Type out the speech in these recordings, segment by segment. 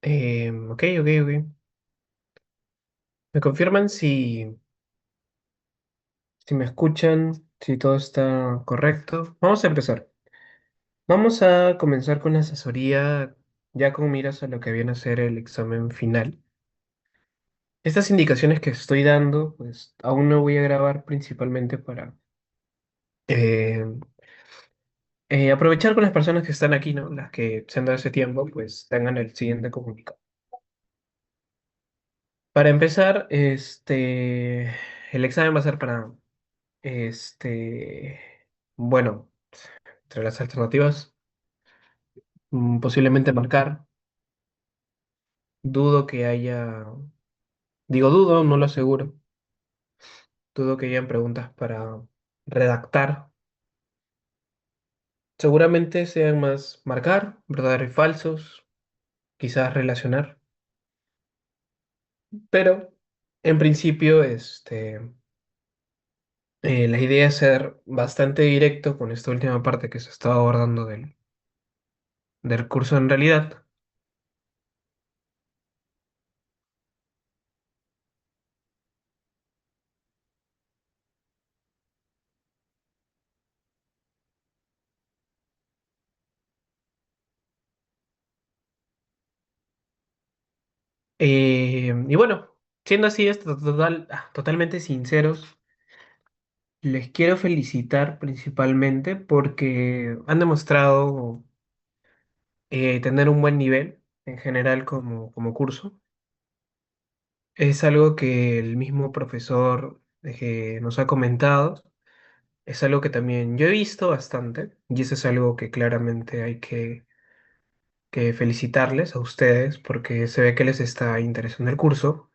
Ok. ¿Me confirman si me escuchan, si todo está correcto? Vamos a empezar. Vamos a comenzar con la asesoría ya con miras a lo que viene a ser el examen final. Estas indicaciones que estoy dando, pues aún no voy a grabar principalmente para eh, aprovechar con las personas que están aquí, ¿no? Las que se han dado ese tiempo, pues tengan el siguiente comunicado. Para empezar, el examen va a ser para, este, bueno, entre las alternativas, posiblemente marcar. Dudo que haya, digo dudo, no lo aseguro. Dudo que hayan preguntas para redactar. Seguramente sean más marcar, verdaderos y falsos, quizás relacionar. Pero en principio, la idea es ser bastante directo con esta última parte que se está abordando del curso en realidad. Y bueno, siendo así, totalmente sinceros, les quiero felicitar principalmente porque han demostrado tener un buen nivel en general como curso. Es algo que el mismo profesor nos ha comentado, es algo que también yo he visto bastante y eso es algo que claramente hay que felicitarles a ustedes porque se ve que les está interesando el curso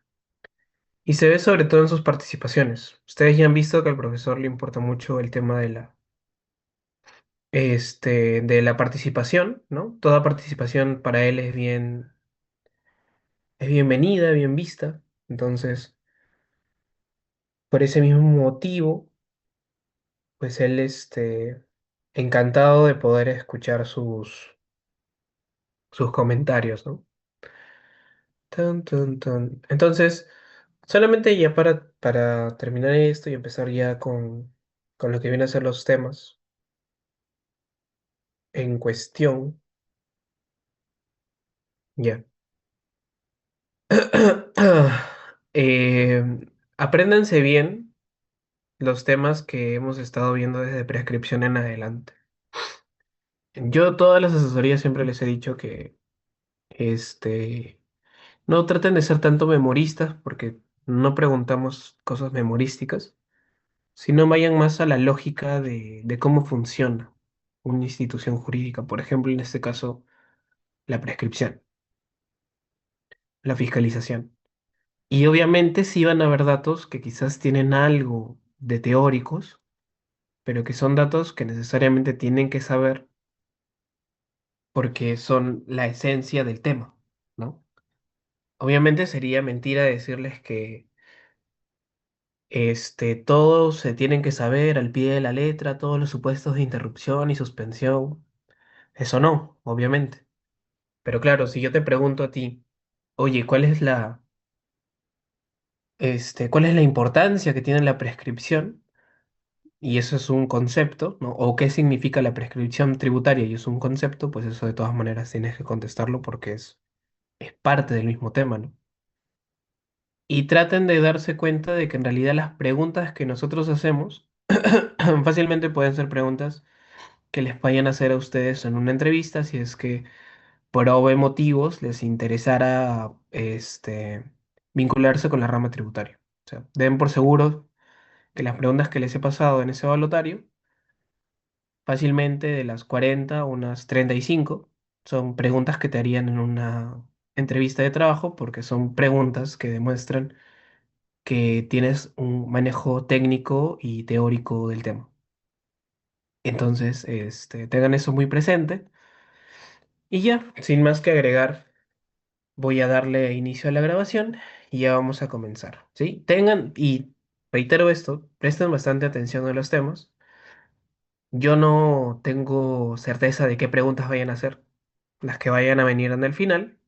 y se ve sobre todo en sus participaciones. Ustedes ya han visto que al profesor le importa mucho el tema de la participación, ¿no? Toda participación para él es bienvenida, bien vista. Entonces, por ese mismo motivo, pues él, encantado de poder escuchar sus comentarios, ¿no? Tun, tun, tun. Entonces, solamente ya para terminar esto y empezar ya con lo que vienen a ser los temas en cuestión, ya. Apréndanse bien los temas que hemos estado viendo desde prescripción en adelante. Yo todas las asesorías siempre les he dicho que no traten de ser tanto memoristas porque no preguntamos cosas memorísticas, sino vayan más a la lógica de cómo funciona una institución jurídica. Por ejemplo, en este caso, la prescripción, la fiscalización. Y obviamente sí van a haber datos que quizás tienen algo de teóricos, pero que son datos que necesariamente tienen que saber porque son la esencia del tema, ¿no? Obviamente sería mentira decirles que todos se tienen que saber al pie de la letra todos los supuestos de interrupción y suspensión. Eso no, obviamente. Pero claro, si yo te pregunto a ti, oye, ¿cuál es la importancia que tiene la prescripción? Y eso es un concepto, ¿no? O qué significa la prescripción tributaria y es un concepto, pues eso de todas maneras tienes que contestarlo porque es parte del mismo tema, ¿no? Y traten de darse cuenta de que en realidad las preguntas que nosotros hacemos fácilmente pueden ser preguntas que les vayan a hacer a ustedes en una entrevista si es que por obvios motivos les interesara vincularse con la rama tributaria. O sea, den por seguro que las preguntas que les he pasado en ese evaluatorio, fácilmente de las 40 unas 35 son preguntas que te harían en una entrevista de trabajo porque son preguntas que demuestran que tienes un manejo técnico y teórico del tema. Entonces, tengan eso muy presente. Y ya, sin más que agregar, voy a darle inicio a la grabación y ya vamos a comenzar, ¿sí? Y reitero esto, presten bastante atención a los temas. Yo no tengo certeza de qué preguntas vayan a hacer, las que vayan a venir en el final,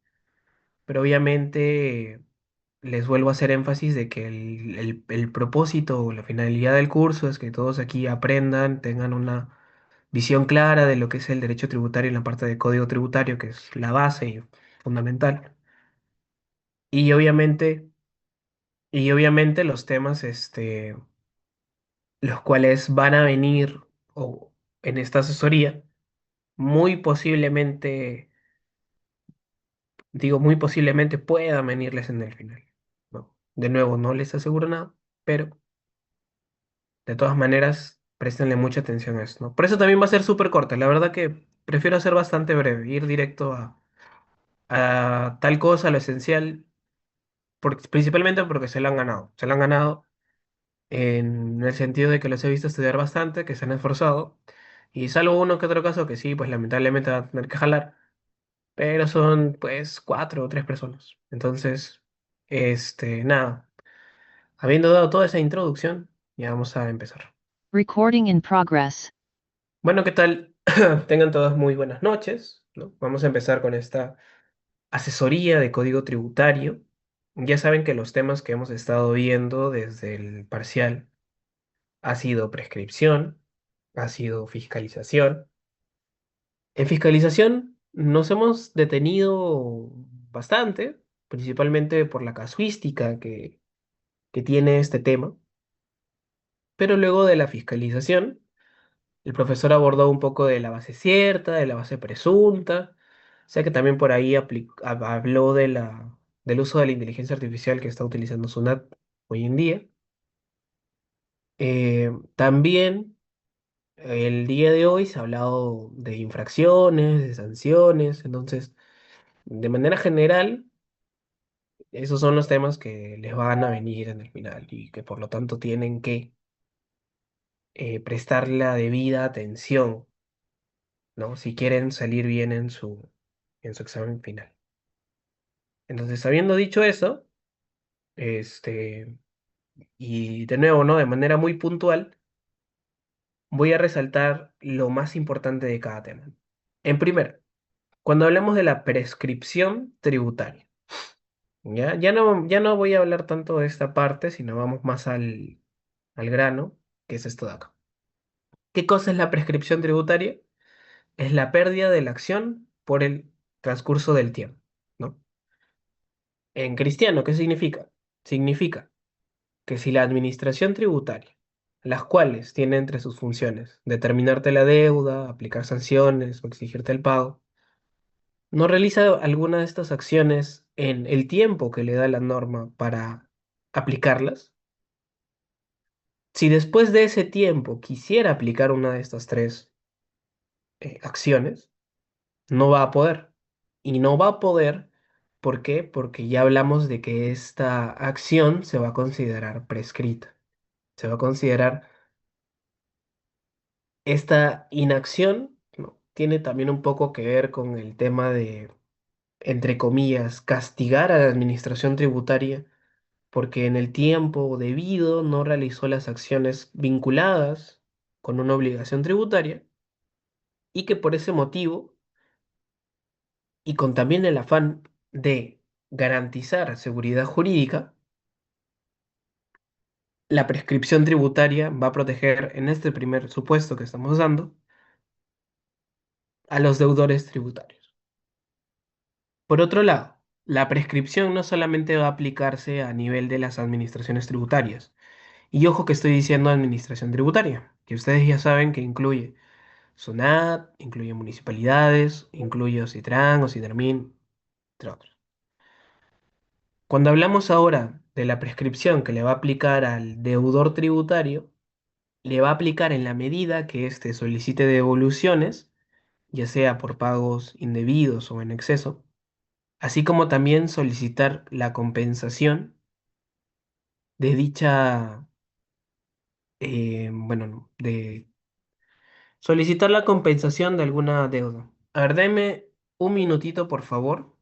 pero obviamente les vuelvo a hacer énfasis de que el propósito o la finalidad del curso es que todos aquí aprendan, tengan una visión clara de lo que es el derecho tributario en la parte de código tributario, que es la base y fundamental. Y obviamente, y obviamente los temas, los cuales van a venir o en esta asesoría, muy posiblemente, digo, muy posiblemente puedan venirles en el final, ¿no? De nuevo, no les aseguro nada, pero de todas maneras, préstenle mucha atención a esto, ¿no? Por eso también va a ser súper corta. La verdad que prefiero hacer bastante breve, ir directo a tal cosa, lo esencial, principalmente porque se lo han ganado. Se lo han ganado en el sentido de que los he visto estudiar bastante, que se han esforzado, y salvo uno que otro caso que sí, pues lamentablemente va a tener que jalar, pero son pues cuatro o tres personas. Entonces, nada, habiendo dado toda esa introducción, ya vamos a empezar. Recording in progress. Bueno, ¿qué tal? Tengan todas muy buenas noches, ¿no? Vamos a empezar con esta asesoría de código tributario. Ya saben que los temas que hemos estado viendo desde el parcial ha sido prescripción, ha sido fiscalización. En fiscalización nos hemos detenido bastante, principalmente por la casuística que tiene este tema, pero luego de la fiscalización, el profesor abordó un poco de la base cierta, de la base presunta, o sea que también por ahí habló del uso de la inteligencia artificial que está utilizando SUNAT hoy en día. También el día de hoy se ha hablado de infracciones, de sanciones, entonces, de manera general, esos son los temas que les van a venir en el final y que por lo tanto tienen que prestar la debida atención, ¿no? Si quieren salir bien en su examen final. Entonces, habiendo dicho eso, este, y de nuevo, ¿no? De manera muy puntual, voy a resaltar lo más importante de cada tema. En primer, cuando hablamos de la prescripción tributaria, ¿ya? Ya no voy a hablar tanto de esta parte, sino vamos más al grano, que es esto de acá. ¿Qué cosa es la prescripción tributaria? Es la pérdida de la acción por el transcurso del tiempo, ¿no? En cristiano, ¿qué significa? Significa que si la administración tributaria, las cuales tiene entre sus funciones determinarte la deuda, aplicar sanciones o exigirte el pago, no realiza alguna de estas acciones en el tiempo que le da la norma para aplicarlas, si después de ese tiempo quisiera aplicar una de estas tres acciones, no va a poder. Y no va a poder, ¿por qué? Porque ya hablamos de que esta acción se va a considerar prescrita. Se va a considerar esta inacción, ¿no? Tiene también un poco que ver con el tema de, entre comillas, castigar a la administración tributaria porque en el tiempo debido no realizó las acciones vinculadas con una obligación tributaria y que por ese motivo y con también el afán de garantizar seguridad jurídica, la prescripción tributaria va a proteger, en este primer supuesto que estamos dando, a los deudores tributarios. Por otro lado, la prescripción no solamente va a aplicarse a nivel de las administraciones tributarias. Y ojo que estoy diciendo administración tributaria, que ustedes ya saben que incluye SUNAT, incluye municipalidades, incluye OCITRAN, OCITRAMIN, entre otros. Cuando hablamos ahora de la prescripción que le va a aplicar al deudor tributario, le va a aplicar en la medida que éste solicite devoluciones, ya sea por pagos indebidos o en exceso, así como también solicitar la compensación de dicha, bueno, no, de solicitar la compensación de alguna deuda. A ver, deme un minutito, por favor.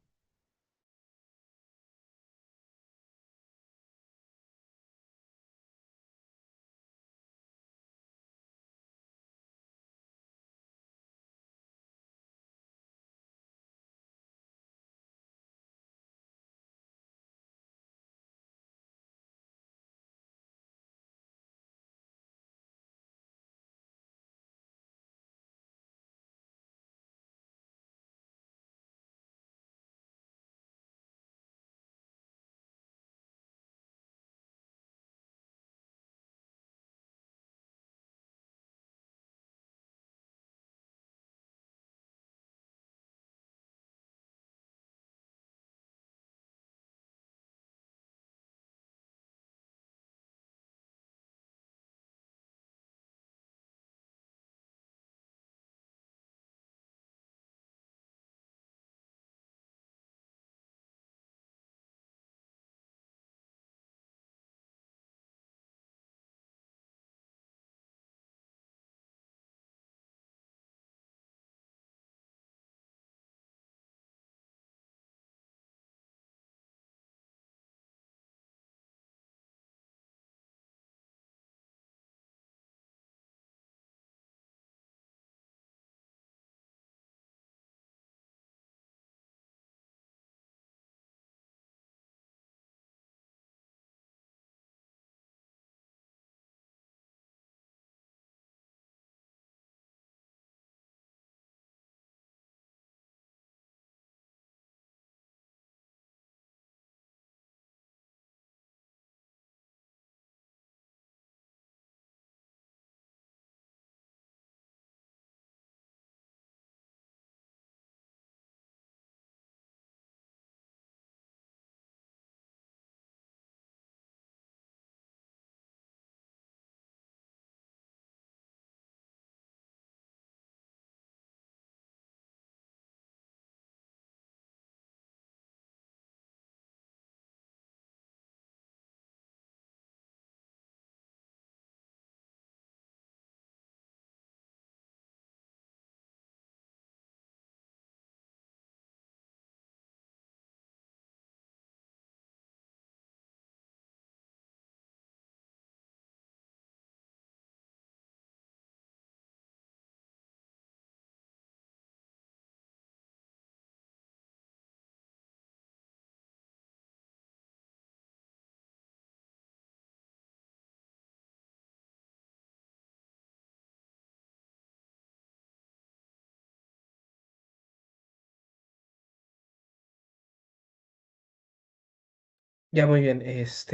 Ya, muy bien.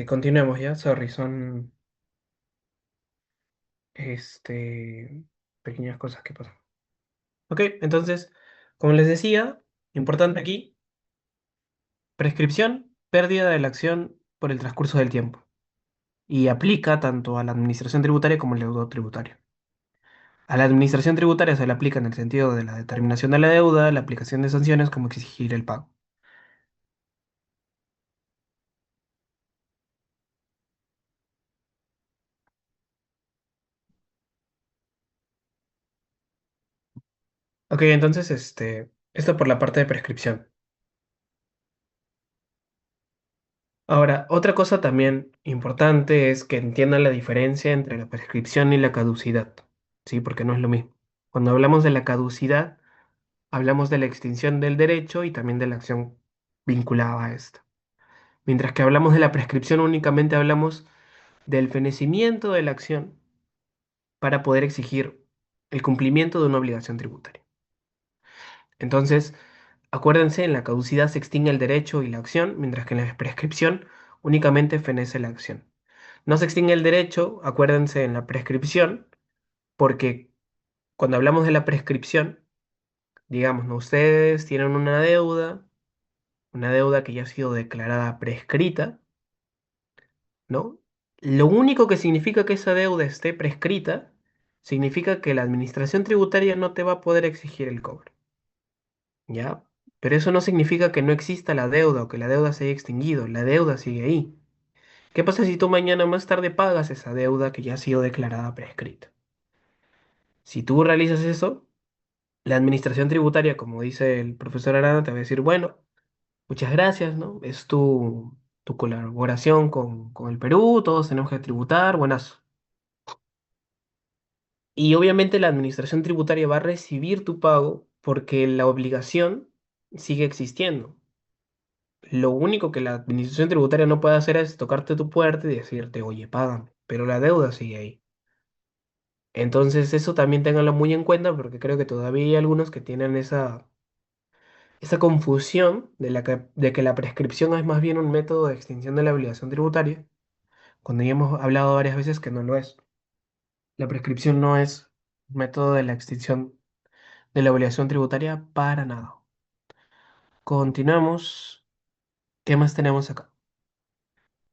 Continuemos ya. Sorry, son pequeñas cosas que pasan. Ok, entonces, como les decía, importante aquí, prescripción, pérdida de la acción por el transcurso del tiempo. Y aplica tanto a la administración tributaria como al deudor tributario. A la administración tributaria se le aplica en el sentido de la determinación de la deuda, la aplicación de sanciones, como exigir el pago. Ok, entonces, esto por la parte de prescripción. Ahora, otra cosa también importante es que entiendan la diferencia entre la prescripción y la caducidad, ¿sí? Porque no es lo mismo. Cuando hablamos de la caducidad, hablamos de la extinción del derecho y también de la acción vinculada a esta. Mientras que hablamos de la prescripción, únicamente hablamos del fenecimiento de la acción para poder exigir el cumplimiento de una obligación tributaria. Entonces, acuérdense, en la caducidad se extingue el derecho y la acción, mientras que en la prescripción únicamente fenece la acción. No se extingue el derecho, acuérdense, en la prescripción, porque cuando hablamos de la prescripción, digamos, ¿no? Ustedes tienen una deuda que ya ha sido declarada prescrita, ¿no? Lo único que significa que esa deuda esté prescrita, significa que la administración tributaria no te va a poder exigir el cobro, ¿ya? Pero eso no significa que no exista la deuda o que la deuda se haya extinguido, la deuda sigue ahí. ¿Qué pasa si tú mañana más tarde pagas esa deuda que ya ha sido declarada prescrita? Si tú realizas eso, la administración tributaria, como dice el profesor Arana, te va a decir, bueno, muchas gracias, ¿no? Es tu colaboración con el Perú, todos tenemos que tributar, buenas. Y obviamente la administración tributaria va a recibir tu pago porque la obligación sigue existiendo. Lo único que la administración tributaria no puede hacer es tocarte tu puerta y decirte, oye, págame, pero la deuda sigue ahí. Entonces eso también ténganlo muy en cuenta porque creo que todavía hay algunos que tienen esa confusión de que la prescripción es más bien un método de extinción de la obligación tributaria, cuando ya hemos hablado varias veces que no lo es. La prescripción no es un método de la extinción de la obligación tributaria para nada. Continuamos. ¿Qué más tenemos acá?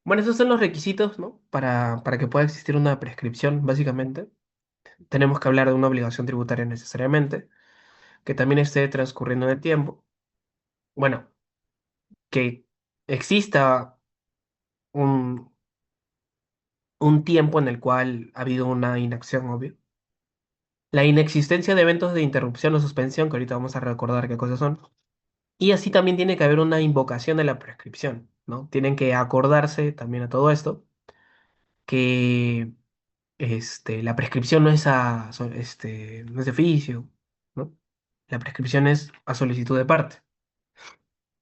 Bueno, esos son los requisitos, ¿no? Para que pueda existir una prescripción, básicamente. Tenemos que hablar de una obligación tributaria necesariamente, que también esté transcurriendo en el tiempo. Bueno, que exista un, un tiempo en el cual ha habido una inacción, obvio. La inexistencia de eventos de interrupción o suspensión, que ahorita vamos a recordar qué cosas son. Y así también tiene que haber una invocación de la prescripción, ¿no? Tienen que acordarse también a todo esto que la prescripción no es no es de oficio, ¿no? La prescripción es a solicitud de parte.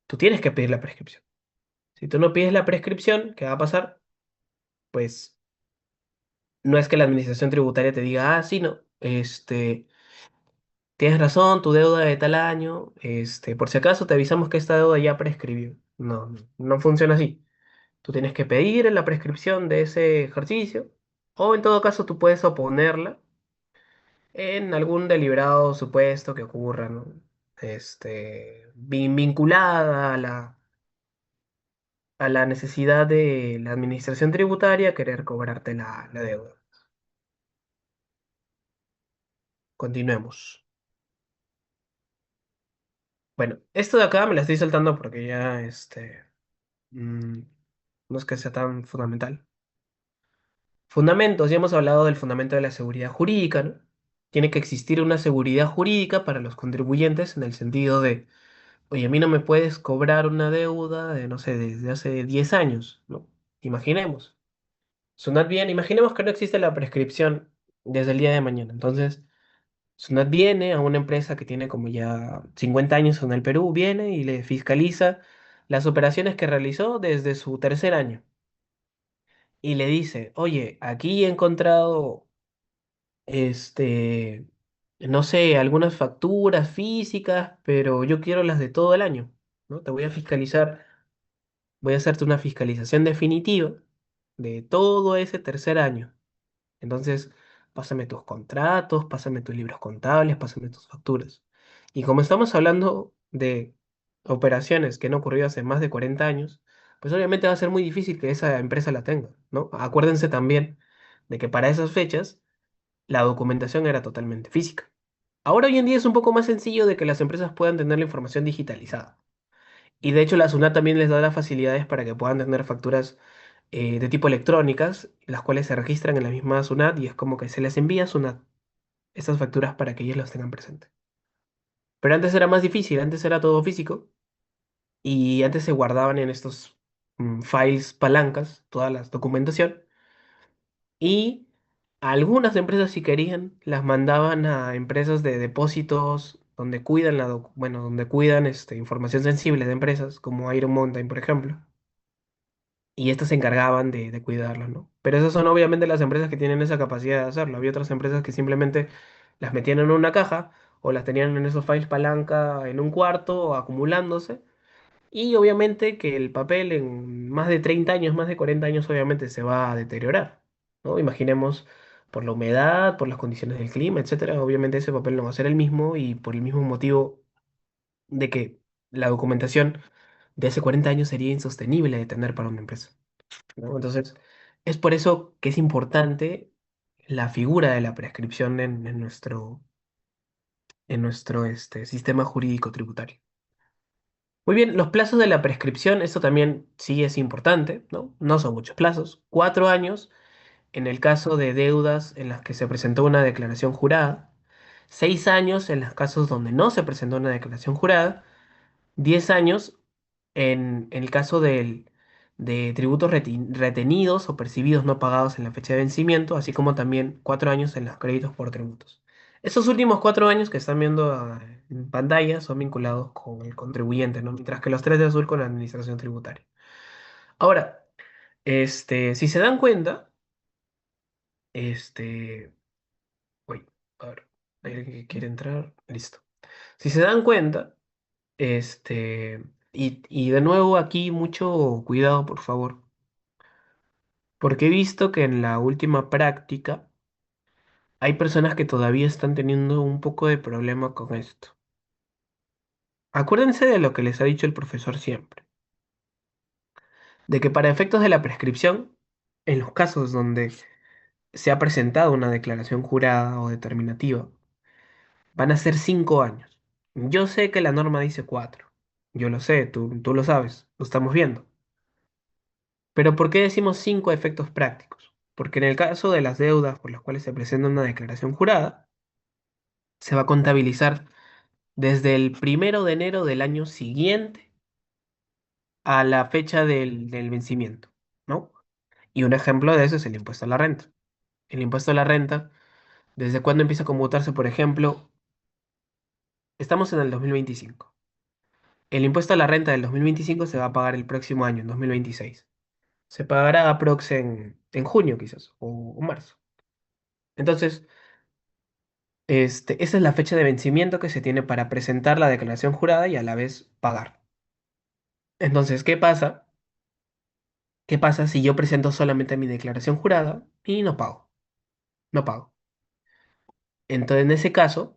Tú tienes que pedir la prescripción. Si tú no pides la prescripción, ¿qué va a pasar? Pues no es que la administración tributaria te diga, ah, sí, no, tienes razón, tu deuda de tal año, por si acaso te avisamos que esta deuda ya prescribió. No, no funciona así. Tú tienes que pedir la prescripción de ese ejercicio, o en todo caso tú puedes oponerla en algún deliberado supuesto que ocurra, ¿no? Vinculada a la necesidad de la administración tributaria querer cobrarte la deuda. Continuemos. Bueno, esto de acá me la estoy saltando porque ya, mm, no es que sea tan fundamental. Fundamentos, ya hemos hablado del fundamento de la seguridad jurídica, ¿no? Tiene que existir una seguridad jurídica para los contribuyentes en el sentido de, oye, a mí no me puedes cobrar una deuda de, no sé, desde hace 10 años, ¿no? Imaginemos. Sunat bien, imaginemos que no existe la prescripción desde el día de mañana. Entonces, Sunat viene a una empresa que tiene como ya 50 años en el Perú, viene y le fiscaliza las operaciones que realizó desde su tercer año. Y le dice, oye, aquí he encontrado, este, no sé, algunas facturas físicas, pero yo quiero las de todo el año, ¿no? Te voy a fiscalizar. voy a hacerte una fiscalización definitiva de todo ese tercer año. Entonces, pásame tus contratos, pásame tus libros contables, pásame tus facturas. Y como estamos hablando de operaciones que han ocurrido hace más de 40 años, pues obviamente va a ser muy difícil que esa empresa la tenga, ¿no? Acuérdense también de que para esas fechas la documentación era totalmente física. Ahora hoy en día es un poco más sencillo de que las empresas puedan tener la información digitalizada. Y de hecho la SUNAT también les da las facilidades para que puedan tener facturas de tipo electrónicas, las cuales se registran en la misma SUNAT y es como que se les envía a SUNAT estas facturas para que ellos las tengan presentes. Pero antes era más difícil, antes era todo físico y antes se guardaban en estos files palancas toda la documentación y algunas empresas si querían las mandaban a empresas de depósitos donde cuidan bueno, donde cuidan información sensible de empresas como Iron Mountain, por ejemplo. Y estas se encargaban de cuidarlas, ¿no? Pero esas son obviamente las empresas que tienen esa capacidad de hacerlo. Había otras empresas que simplemente las metían en una caja o las tenían en esos files palanca en un cuarto acumulándose. Y obviamente que el papel en más de 30 años, más de 40 años, obviamente se va a deteriorar, ¿no? Imaginemos por la humedad, por las condiciones del clima, etcétera. Obviamente ese papel no va a ser el mismo y por el mismo motivo de que la documentación de hace 40 años sería insostenible de tener para una empresa, ¿no? Entonces, es por eso que es importante la figura de la prescripción en nuestro sistema jurídico tributario. Muy bien, los plazos de la prescripción, esto también sí es importante, ¿no? No son muchos plazos. 4 años en el caso de deudas en las que se presentó una declaración jurada. 6 años en los casos donde no se presentó una declaración jurada. 10 años en el caso de tributos retenidos o percibidos no pagados en la fecha de vencimiento, así como también 4 años en los créditos por tributos. Estos últimos 4 años que están viendo en pantalla son vinculados con el contribuyente, ¿no? Mientras que los tres de azul con la administración tributaria. Ahora, si se dan cuenta, este, uy, a ver, hay alguien que quiere entrar, listo. Si se dan cuenta, y de nuevo aquí mucho cuidado, por favor, porque he visto que en la última práctica hay personas que todavía están teniendo un poco de problema con esto. Acuérdense de lo que les ha dicho el profesor siempre, de que para efectos de la prescripción, en los casos donde se ha presentado una declaración jurada o determinativa, van a ser 5 años. Yo sé que la norma dice 4. Yo lo sé, tú lo sabes, lo estamos viendo. Pero ¿por qué decimos 5 efectos prácticos? Porque en el caso de las deudas por las cuales se presenta una declaración jurada, se va a contabilizar desde el 1 de enero del año siguiente a la fecha del vencimiento, ¿no? Y un ejemplo de eso es el impuesto a la renta. El impuesto a la renta, ¿desde cuándo empieza a computarse? Por ejemplo, estamos en el 2025. El impuesto a la renta del 2025 se va a pagar el próximo año, en 2026. Se pagará aprox en junio quizás, o marzo. Entonces, esa es la fecha de vencimiento que se tiene para presentar la declaración jurada y a la vez pagar. Entonces, ¿qué pasa? ¿Qué pasa si yo presento solamente mi declaración jurada y no pago? No pago. Entonces, en ese caso,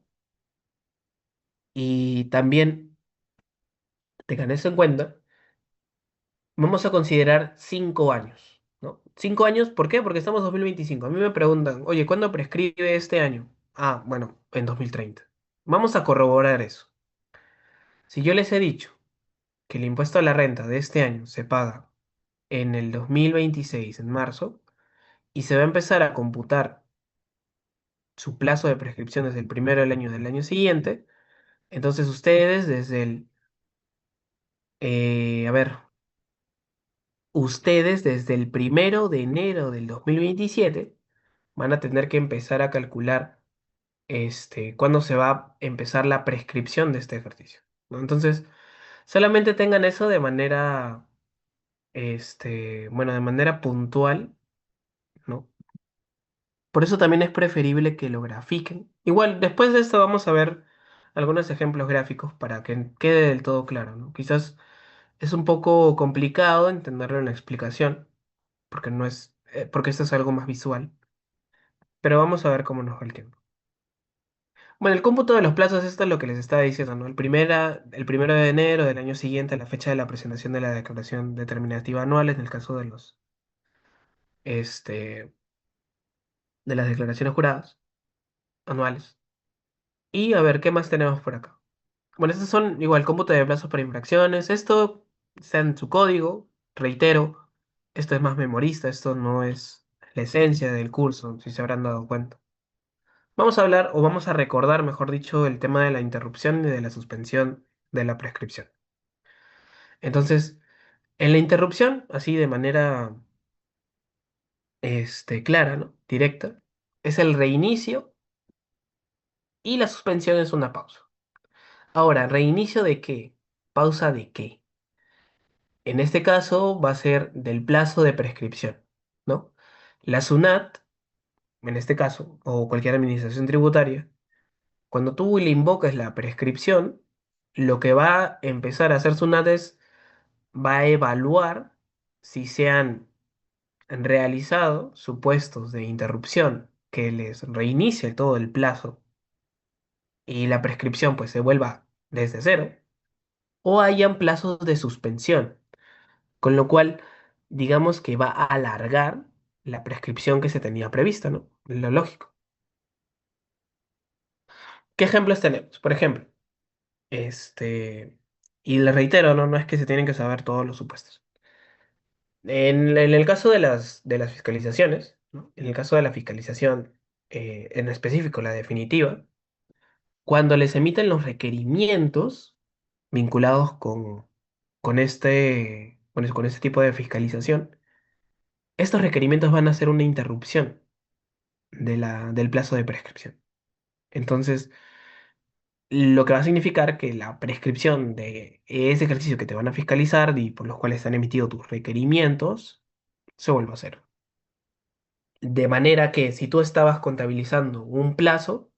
y también tengan eso en cuenta, vamos a considerar 5 años, ¿no? 5 años, ¿por qué? Porque estamos en 2025. A mí me preguntan, oye, ¿cuándo prescribe este año? Ah, bueno, en 2030. Vamos a corroborar eso. Si yo les he dicho que el impuesto a la renta de este año se paga en el 2026, en marzo, y se va a empezar a computar su plazo de prescripción desde el primero del año siguiente, entonces ustedes a ver, ustedes desde el 1 de enero del 2027 van a tener que empezar a calcular cuándo se va a empezar la prescripción de este ejercicio, ¿no? Entonces, solamente tengan eso de manera, bueno, de manera puntual, ¿no? Por eso también es preferible que lo grafiquen. Igual, después de esto vamos a ver algunos ejemplos gráficos para que quede del todo claro, ¿no? Quizás Es un poco complicado entenderlo en la explicación, porque no es, porque esto es algo más visual, pero vamos a ver cómo nos va el tiempo. Bueno, el cómputo de los plazos, esto es lo que les estaba diciendo, ¿no? El primero de enero del año siguiente a la fecha de la presentación de la declaración determinativa anual, en el caso de este, de las declaraciones juradas anuales. Y a ver, ¿qué más tenemos por acá? Bueno, estos son igual cómputo de plazos para infracciones. Esto está en su código, reitero, esto es más memorista, esto no es la esencia del curso, si se habrán dado cuenta. Vamos a hablar, o vamos a recordar, mejor dicho, el tema de la interrupción y de la suspensión de la prescripción. Entonces, en la interrupción, así de manera clara, ¿no? Directa, es el reinicio y la suspensión es una pausa. Ahora, ¿reinicio de qué? ¿Pausa de qué? En este caso va a ser del plazo de prescripción, ¿no? La SUNAT, en este caso, o cualquier administración tributaria, cuando tú le invocas la prescripción, lo que va a empezar a hacer SUNAT es, va a evaluar si se han realizado supuestos de interrupción que les reinicie todo el plazo y la prescripción pues se vuelva desde cero, o hayan plazos de suspensión. Con lo cual, digamos que va a alargar la prescripción que se tenía prevista, ¿no? Lo lógico. ¿Qué ejemplos tenemos? Por ejemplo, este, y le reitero, ¿no? No es que se tienen que saber todos los supuestos. En el caso de las fiscalizaciones, ¿no? En el caso de la fiscalización, en específico la definitiva, cuando les emiten los requerimientos vinculados con este tipo de fiscalización, estos requerimientos van a ser una interrupción del plazo de prescripción. Entonces, lo que va a significar que la prescripción de ese ejercicio que te van a fiscalizar y por los cuales han emitido tus requerimientos se vuelve a cero. De manera que si tú estabas contabilizando un plazo,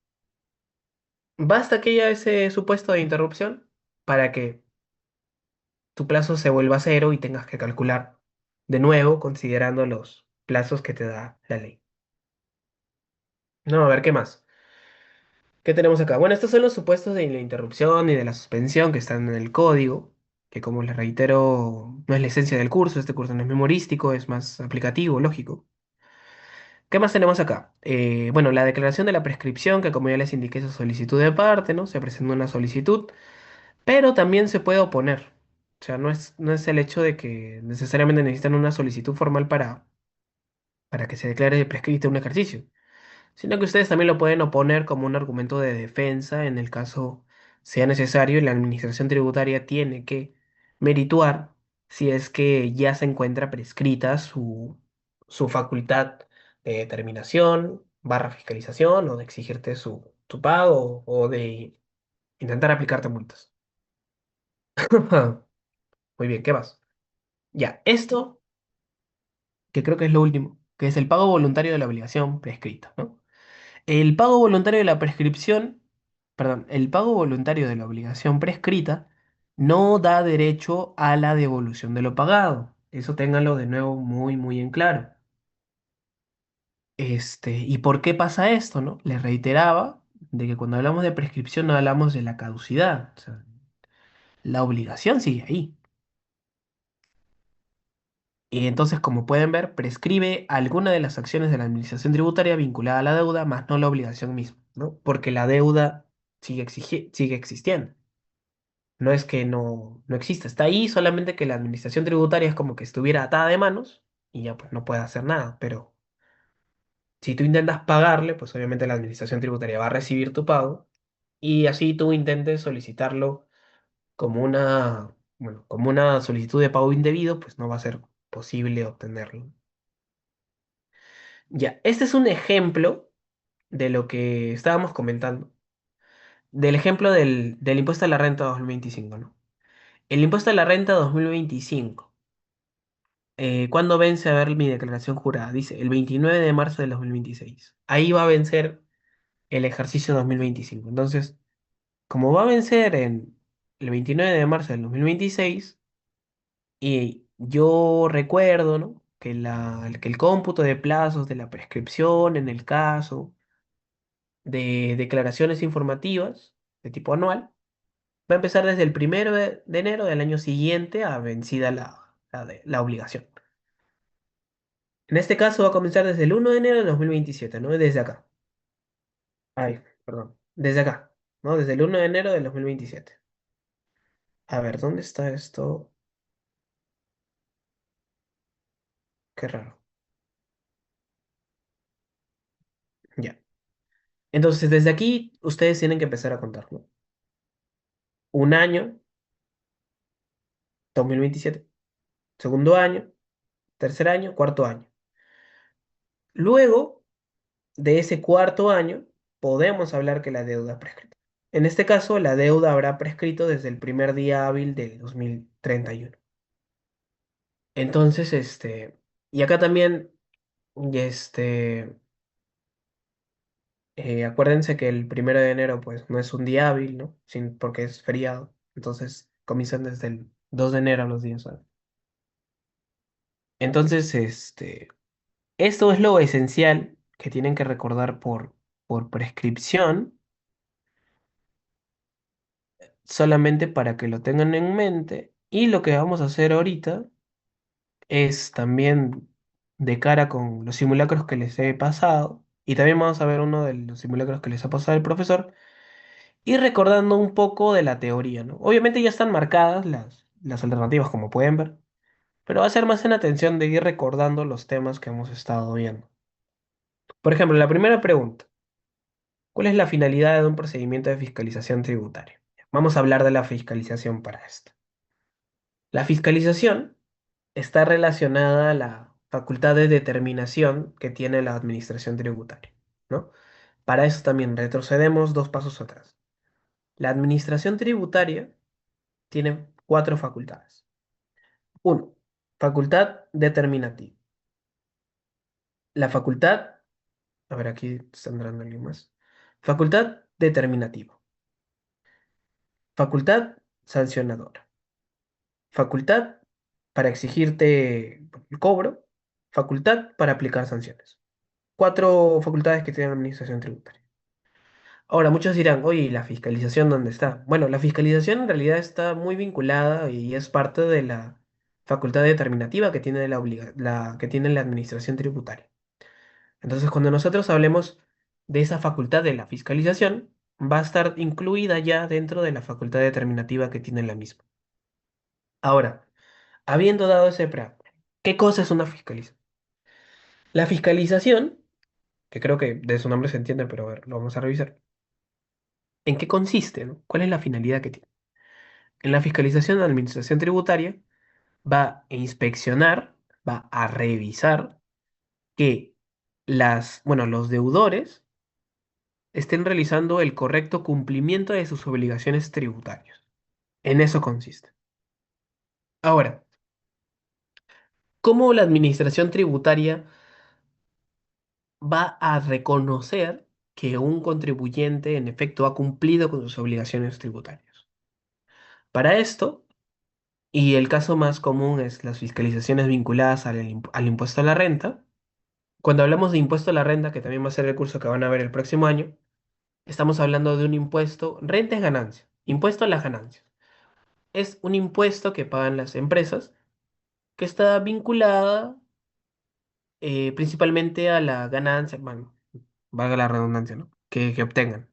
basta que haya ese supuesto de interrupción para que tu plazo se vuelva a cero y tengas que calcular de nuevo considerando los plazos que te da la ley. No, a ver, ¿qué más? ¿Qué tenemos acá? Bueno, estos son los supuestos de la interrupción y de la suspensión que están en el código, que como les reitero, no es la esencia del curso, este curso no es memorístico, es más aplicativo, lógico. ¿Qué más tenemos acá? Bueno, la declaración de la prescripción, que como ya les indiqué, es solicitud de parte, ¿no? Se presenta una solicitud, pero también se puede oponer. O sea, no es el hecho de que necesariamente necesitan una solicitud formal para que se declare prescrito un ejercicio, sino que ustedes también lo pueden oponer como un argumento de defensa en el caso sea necesario y la administración tributaria tiene que merituar si es que ya se encuentra prescrita su facultad de determinación, barra fiscalización o de exigirte tu pago o de intentar aplicarte multas. Muy bien, ¿qué más? Ya, esto que creo que es lo último, que es el pago voluntario de la obligación prescrita, ¿no? El pago voluntario de la prescripción, perdón, el pago voluntario de la obligación prescrita no da derecho a la devolución de lo pagado. Eso ténganlo de nuevo muy, muy en claro. ¿Y por qué pasa esto, no? Les reiteraba de que cuando hablamos de prescripción no hablamos de la caducidad. O sea, la obligación sigue ahí. Y entonces, como pueden ver, prescribe alguna de las acciones de la administración tributaria vinculada a la deuda, más no la obligación misma, ¿no? Porque la deuda sigue existiendo. No es que no exista, está ahí, solamente que la administración tributaria es como que estuviera atada de manos y ya pues no puede hacer nada. Pero si tú intentas pagarle, pues obviamente la administración tributaria va a recibir tu pago y así tú intentes solicitarlo como una solicitud de pago indebido, pues no va a ser posible obtenerlo. Ya, este es un ejemplo de lo que estábamos comentando, del ejemplo del impuesto a la renta 2025, ¿no? El impuesto a la renta 2025. ¿Cuándo vence a ver mi declaración jurada? Dice el 29 de marzo del 2026. Ahí va a vencer el ejercicio 2025. Entonces, como va a vencer en el 29 de marzo del 2026, Y yo recuerdo, ¿no? Que el cómputo de plazos de la prescripción en el caso de declaraciones informativas de tipo anual va a empezar desde el 1 de enero del año siguiente a vencida la obligación. En este caso va a comenzar desde el 1 de enero de 2027, ¿no? Desde acá. Ay, perdón. Desde acá, ¿no? Desde el 1 de enero del 2027. A ver, ¿dónde está esto? Qué raro. Ya. Entonces, desde aquí, ustedes tienen que empezar a contar, ¿no? Un año, 2027. Segundo año, tercer año, cuarto año. Luego de ese cuarto año, podemos hablar que la deuda ha prescrito. En este caso, la deuda habrá prescrito desde el primer día hábil del 2031. Entonces, y acá también, y acuérdense que el 1 de enero, pues, no es un día hábil, ¿no? Porque es feriado. Entonces, comienzan desde el 2 de enero los días hábiles. Entonces, esto es lo esencial que tienen que recordar por prescripción, solamente para que lo tengan en mente. Y lo que vamos a hacer ahorita es también de cara con los simulacros que les he pasado, y también vamos a ver uno de los simulacros que les ha pasado el profesor, y recordando un poco de la teoría, ¿no? Obviamente ya están marcadas las alternativas, como pueden ver, pero va a ser más en atención de ir recordando los temas que hemos estado viendo. Por ejemplo, la primera pregunta. ¿Cuál es la finalidad de un procedimiento de fiscalización tributaria? Vamos a hablar de la fiscalización para esto. La fiscalización está relacionada a la facultad de determinación que tiene la administración tributaria, ¿no? Para eso también retrocedemos dos pasos atrás. La administración tributaria tiene cuatro facultades. Uno, facultad determinativa. La facultad, a ver, aquí está entrando alguien más. Facultad determinativa. Facultad sancionadora. Facultad para exigirte el cobro. Facultad para aplicar sanciones. Cuatro facultades que tiene la administración tributaria. Ahora, muchos dirán, oye, ¿y la fiscalización dónde está? Bueno, la fiscalización en realidad está muy vinculada y es parte de la facultad determinativa que tiene que tiene la administración tributaria. Entonces, cuando nosotros hablemos de esa facultad de la fiscalización, va a estar incluida ya dentro de la facultad determinativa que tiene la misma. Ahora, habiendo dado ese preámbulo, ¿qué cosa es una fiscalización? La fiscalización, que creo que de su nombre se entiende, pero a ver, lo vamos a revisar. ¿En qué consiste, no? ¿Cuál es la finalidad que tiene? En la fiscalización, la administración tributaria va a inspeccionar, va a revisar que los deudores estén realizando el correcto cumplimiento de sus obligaciones tributarias. En eso consiste. Ahora, ¿cómo la administración tributaria va a reconocer que un contribuyente en efecto ha cumplido con sus obligaciones tributarias? Para esto, y el caso más común es las fiscalizaciones vinculadas al impuesto a la renta. Cuando hablamos de impuesto a la renta, que también va a ser el curso que van a ver el próximo año, estamos hablando de un impuesto, renta es ganancia, impuesto a las ganancias. Es un impuesto que pagan las empresas que está vinculada principalmente a la ganancia, bueno, valga la redundancia, ¿no? Que obtengan.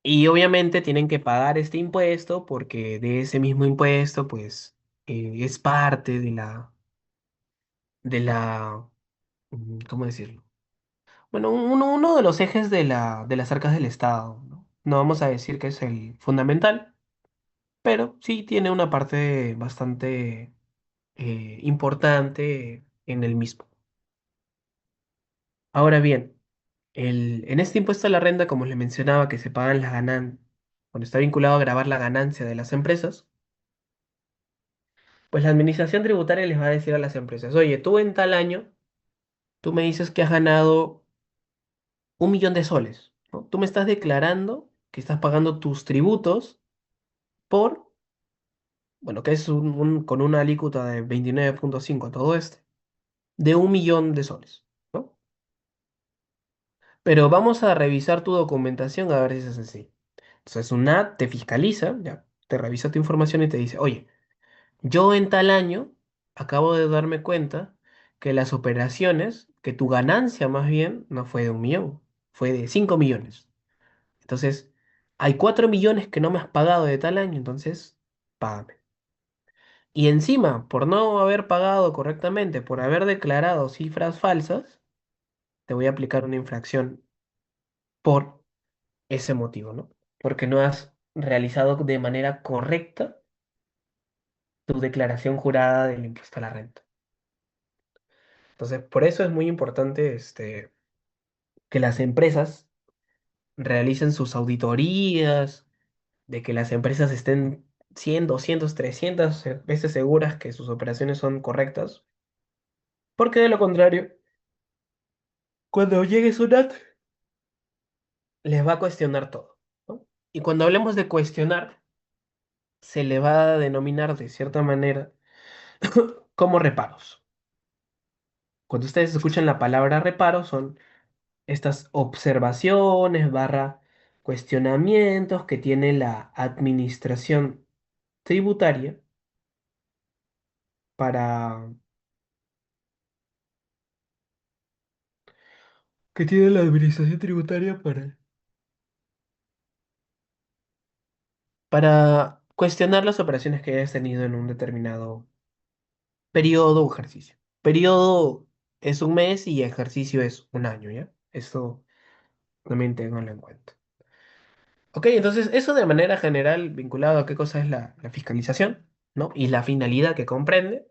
Y obviamente tienen que pagar este impuesto porque de ese mismo impuesto, pues, es parte de la, ¿cómo decirlo? Bueno, uno de los ejes de las arcas del Estado, ¿no? No vamos a decir que es el fundamental, pero sí tiene una parte bastante importante en el mismo. Ahora bien, en este impuesto a la renta, como les mencionaba, que se pagan las ganancias, cuando está vinculado a grabar la ganancia de las empresas, pues la administración tributaria les va a decir a las empresas, oye, tú en tal año, tú me dices que has ganado 1 millón de soles, ¿no? Tú me estás declarando que estás pagando tus tributos por bueno, que es con una alícuota de 29,5 a todo esto, de 1 millón de soles, ¿no? Pero vamos a revisar tu documentación a ver si es así. Entonces, una te fiscaliza, ya, te revisa tu información y te dice, oye, yo en tal año acabo de darme cuenta que las operaciones, que tu ganancia más bien no fue de 1 millón, fue de 5 millones. Entonces, hay 4 millones que no me has pagado de tal año, entonces, págame. Y encima, por no haber pagado correctamente, por haber declarado cifras falsas, te voy a aplicar una infracción por ese motivo, ¿no? Porque no has realizado de manera correcta tu declaración jurada del impuesto a la renta. Entonces, por eso es muy importante que las empresas realicen sus auditorías, de que las empresas estén 100, 200, 300 veces seguras que sus operaciones son correctas, porque de lo contrario, cuando llegue SUNAT, les va a cuestionar todo, ¿no? Y cuando hablemos de cuestionar, se le va a denominar de cierta manera como reparos. Cuando ustedes escuchan la palabra reparo, son estas observaciones barra cuestionamientos que tiene la administración tributaria para que tiene la administración tributaria para cuestionar las operaciones que hayas tenido en un determinado periodo o ejercicio. Periodo es un mes y ejercicio es un año, ¿ya? Esto también tenganlo en cuenta. Ok, entonces eso de manera general vinculado a qué cosa es la fiscalización, ¿no? Y la finalidad que comprende.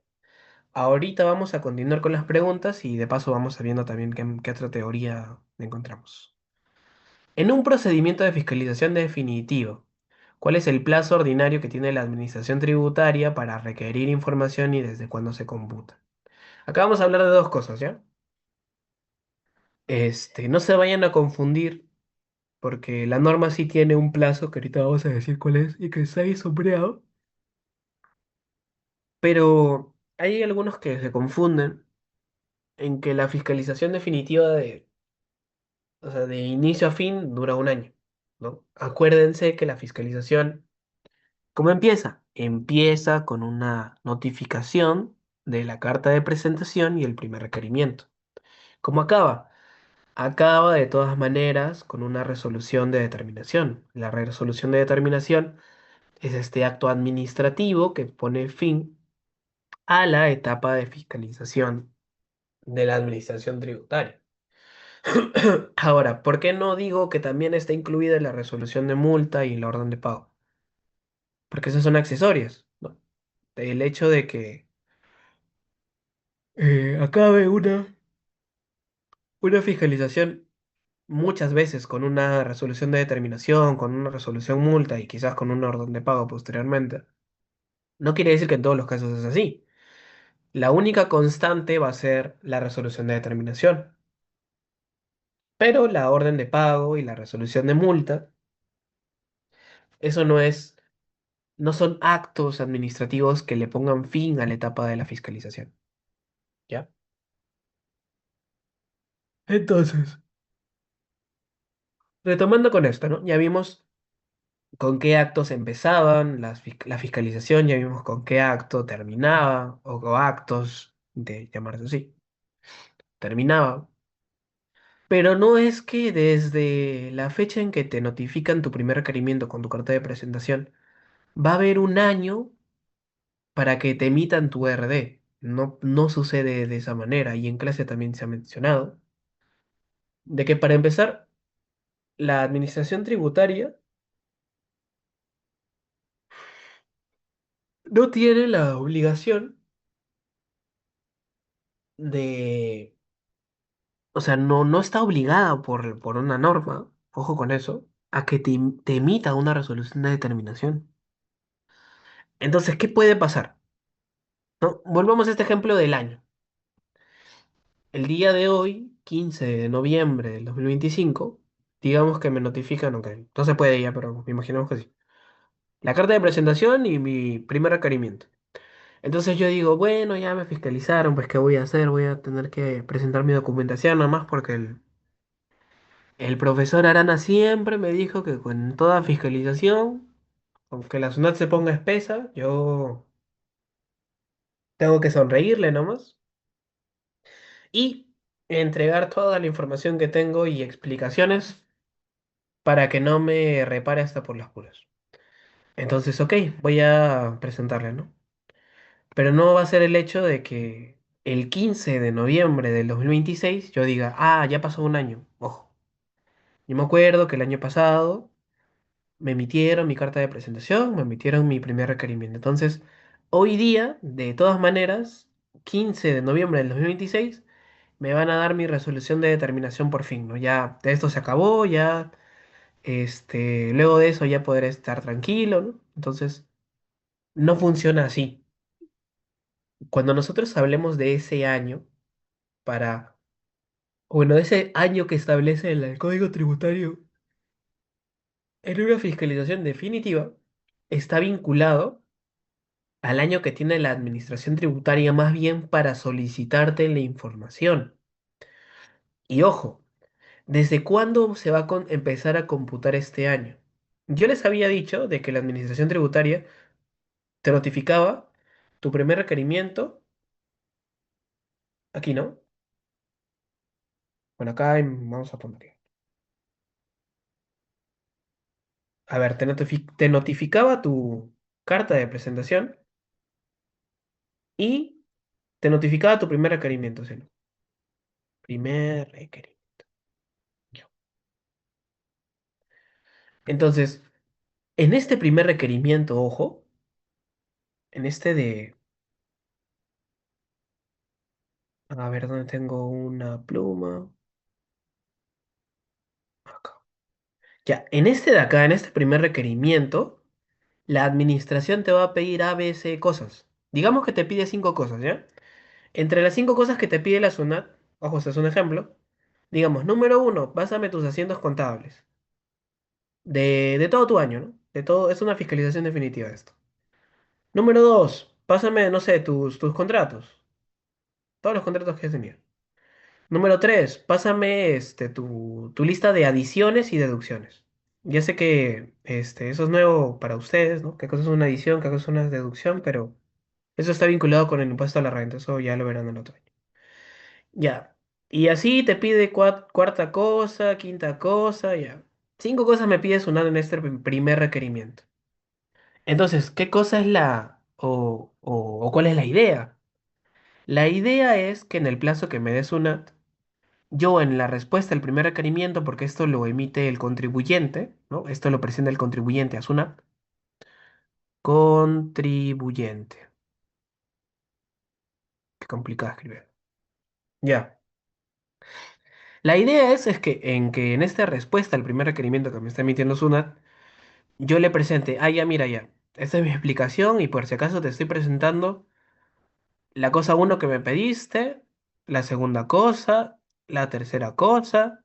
Ahorita vamos a continuar con las preguntas y de paso vamos sabiendo también qué otra teoría encontramos. En un procedimiento de fiscalización definitivo, ¿cuál es el plazo ordinario que tiene la administración tributaria para requerir información y desde cuándo se computa? Acá vamos a hablar de dos cosas, ¿ya? No se vayan a confundir porque la norma sí tiene un plazo que ahorita vamos a decir cuál es y que está ahí sombreado, pero hay algunos que se confunden en que la fiscalización definitiva o sea, de inicio a fin dura un año, ¿no? Acuérdense que la fiscalización, ¿cómo empieza? Empieza con una notificación de la carta de presentación y el primer requerimiento. ¿Cómo acaba? Acaba de todas maneras con una resolución de determinación. La resolución de determinación es este acto administrativo que pone fin a la etapa de fiscalización de la administración tributaria. Ahora, ¿por qué no digo que también está incluida la resolución de multa y la orden de pago? Porque esas son accesorias, ¿no? El hecho de que acabe una fiscalización muchas veces con una resolución de determinación, con una resolución multa y quizás con una orden de pago posteriormente, no quiere decir que en todos los casos es así. La única constante va a ser la resolución de determinación, pero la orden de pago y la resolución de multa, eso no son actos administrativos que le pongan fin a la etapa de la fiscalización, ¿ya? Entonces, retomando con esto, ¿no? Ya vimos con qué actos empezaban la fiscalización, ya vimos con qué acto terminaba, o actos de llamarse así, terminaba. Pero no es que desde la fecha en que te notifican tu primer requerimiento con tu carta de presentación, va a haber un año para que te emitan tu RD. No, no sucede de esa manera y en clase también se ha mencionado de que para empezar, la administración tributaria no tiene la obligación de, o sea, no está obligada por una norma, ojo con eso, a que te emita una resolución de determinación. Entonces, ¿qué puede pasar? ¿No? Volvamos a este ejemplo del año. El día de hoy, 15 de noviembre del 2025, digamos que me notifican, ok, no se puede ya, pero imaginemos que sí. La carta de presentación y mi primer requerimiento. Entonces yo digo, bueno, ya me fiscalizaron, pues ¿qué voy a hacer? Voy a tener que presentar mi documentación nomás porque el profesor Arana siempre me dijo que con toda fiscalización, aunque la SUNAT se ponga espesa, yo tengo que sonreírle nomás y entregar toda la información que tengo y explicaciones para que no me repare hasta por las puras. Entonces, ok, voy a presentarle, ¿no? Pero no va a ser el hecho de que el 15 de noviembre del 2026 yo diga, ah, ya pasó un año. Ojo, yo me acuerdo que el año pasado me emitieron mi carta de presentación, me emitieron mi primer requerimiento. Entonces, hoy día, de todas maneras, 15 de noviembre del 2026 me van a dar mi resolución de determinación por fin, ¿no? Ya de esto se acabó, ya, luego de eso ya podré estar tranquilo, ¿no? Entonces, no funciona así. Cuando nosotros hablemos de ese año, para, bueno, de ese año que establece el Código Tributario en una fiscalización definitiva, está vinculado al año que tiene la administración tributaria más bien para solicitarte la información. Y ojo, ¿desde cuándo se va a empezar a computar este año? Yo les había dicho de que la administración tributaria te notificaba tu primer requerimiento, aquí no, bueno, acá vamos a poner. A ver, te notificaba tu carta de presentación y te notificaba tu primer requerimiento, ¿sí? Primer requerimiento. Entonces, en este primer requerimiento, ojo, en este de, a ver, ¿dónde tengo una pluma? Acá. Ya, en este de acá, en este primer requerimiento, la administración te va a pedir A, B, C cosas. Digamos que te pide cinco cosas, ¿ya? Entre las cinco cosas que te pide la SUNAT, ojo, este es un ejemplo, digamos, número uno, pásame tus asientos contables. De todo tu año, ¿no? De todo, es una fiscalización definitiva esto. Número dos, pásame, no sé, tus contratos, todos los contratos que has tenido. Número tres, pásame tu lista de adiciones y deducciones. Ya sé que eso es nuevo para ustedes, ¿no? ¿Qué cosa es una adición, qué cosa es una deducción? Pero eso está vinculado con el impuesto a la renta, eso ya lo verán en otro año. Ya. Y así te pide cuarta cosa, quinta cosa, ya. Cinco cosas me pides una en este primer requerimiento. Entonces, ¿qué cosa es o cuál es la idea? La idea es que en el plazo que me des una, yo en la respuesta al primer requerimiento, porque esto lo emite el contribuyente, ¿no? Esto lo presenta el contribuyente a SUNAT. Contribuyente. Qué complicado escribir. Ya. La idea es que en esta respuesta al primer requerimiento que me está emitiendo SUNAT, yo le presente, ah, ya, mira, ya. Esta es mi explicación y por si acaso te estoy presentando la cosa uno que me pediste, la segunda cosa, la tercera cosa,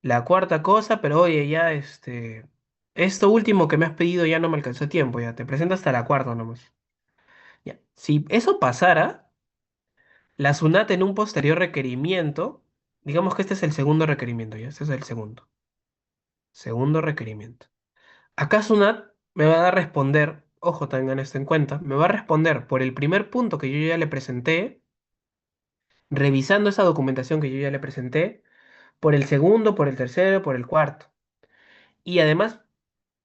la cuarta cosa, pero oye, ya esto último que me has pedido ya no me alcanzó tiempo, ya te presento hasta la cuarta nomás. Ya. Si eso pasara, la SUNAT en un posterior requerimiento, digamos que este es el segundo requerimiento, ya, este es el segundo. Segundo requerimiento. Acá SUNAT me va a responder, ojo, tengan esto en cuenta, me va a responder por el primer punto que yo ya le presenté, revisando esa documentación que yo ya le presenté, por el segundo, por el tercero, por el cuarto. Y además,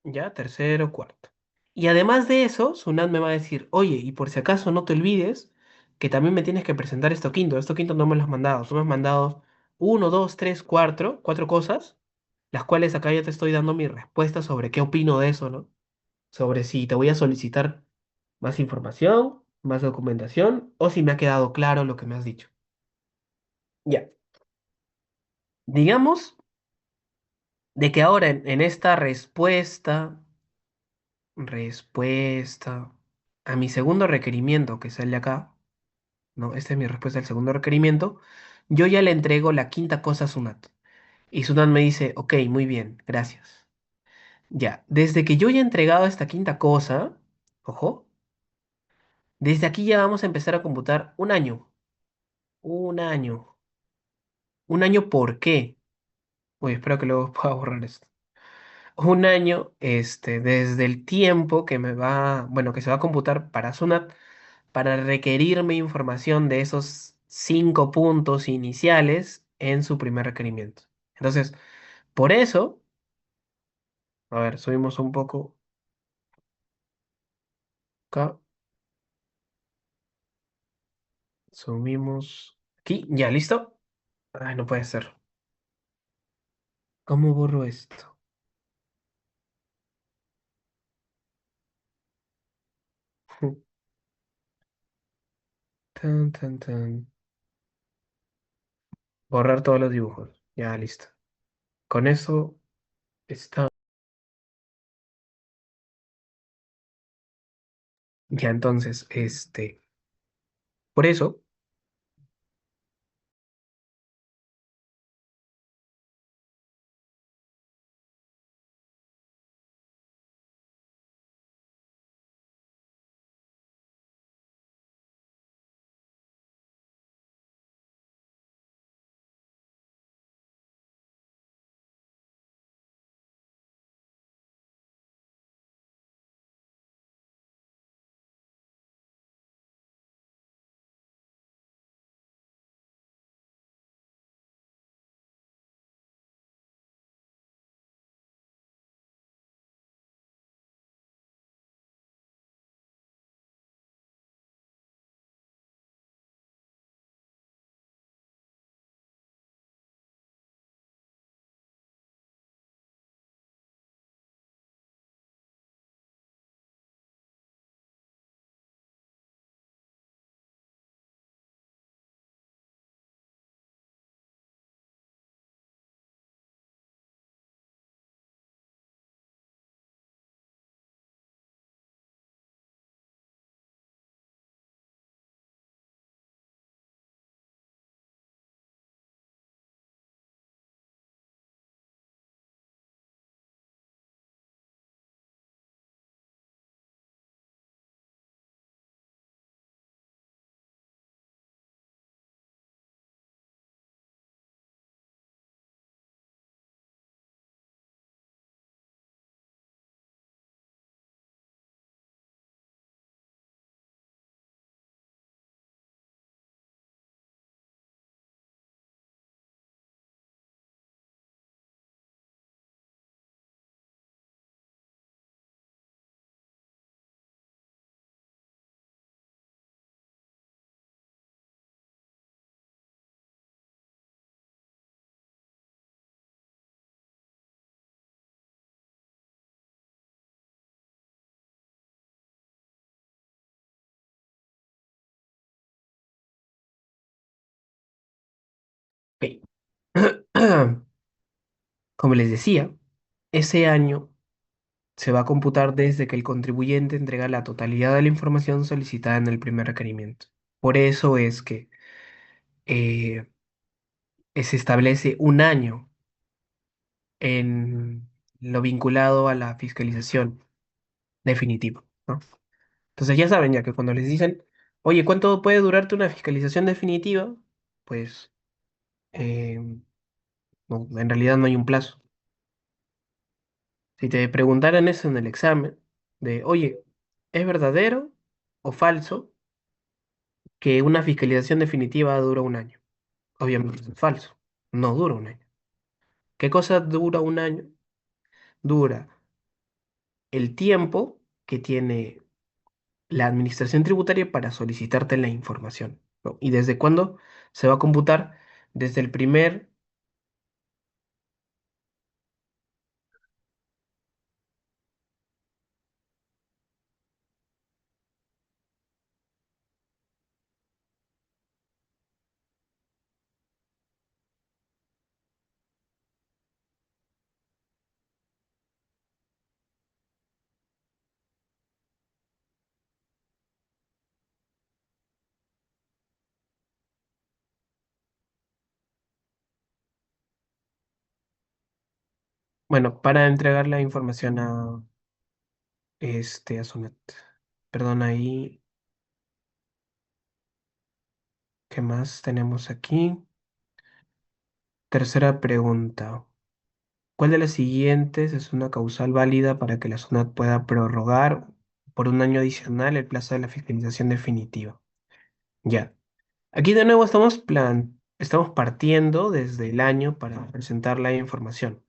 ya, tercero, cuarto. Y además de eso, Sunat me va a decir, oye, y por si acaso no te olvides que también me tienes que presentar esto quinto no me lo has mandado, tú me has mandado uno, dos, tres, cuatro cosas, las cuales acá ya te estoy dando mi respuesta sobre qué opino de eso, ¿no? Sobre si te voy a solicitar más información, más documentación, o si me ha quedado claro lo que me has dicho. Ya. Digamos de que ahora en esta respuesta a mi segundo requerimiento que sale acá, ¿no? Esta es mi respuesta al segundo requerimiento, yo ya le entrego la quinta cosa a Sunat. Y Sunat me dice, ok, muy bien, gracias. Ya, desde que yo ya he entregado esta quinta cosa, ojo, desde aquí ya vamos a empezar a computar un año. Un año. ¿Un año por qué? Uy, espero que luego pueda borrar esto. Un año, desde el tiempo que me va, bueno, que se va a computar para Sunat para requerirme información de esos 5 puntos iniciales en su primer requerimiento. Entonces, por eso, a ver, subimos un poco acá, subimos aquí, ya, ¿listo? Ay, no puede ser. ¿Cómo borro esto? Tan, tan, tan. Borrar todos los dibujos. Ya, listo. Con eso está. Ya, entonces, por eso, ok. Como les decía, ese año se va a computar desde que el contribuyente entrega la totalidad de la información solicitada en el primer requerimiento. Por eso es que eh, se establece un año en lo vinculado a la fiscalización definitiva, ¿no? Entonces ya saben, ya que cuando les dicen, oye, ¿cuánto puede durarte una fiscalización definitiva? Pues eh, no, en realidad no hay un plazo. Si te preguntaran eso en el examen, de, oye, ¿es verdadero o falso que una fiscalización definitiva dura un año? Obviamente es falso, no dura un año. ¿Qué cosa dura un año? Dura el tiempo que tiene la administración tributaria para solicitarte la información, ¿no? ¿Y desde cuándo se va a computar? Desde el primer, Bueno, para entregar la información a Sunet. Perdón, ahí, ¿qué más tenemos aquí? Tercera pregunta. ¿Cuál de las siguientes es una causal válida para que la SUNAT pueda prorrogar por un año adicional el plazo de la fiscalización definitiva? Ya. Aquí de nuevo estamos partiendo desde el año para presentar la información.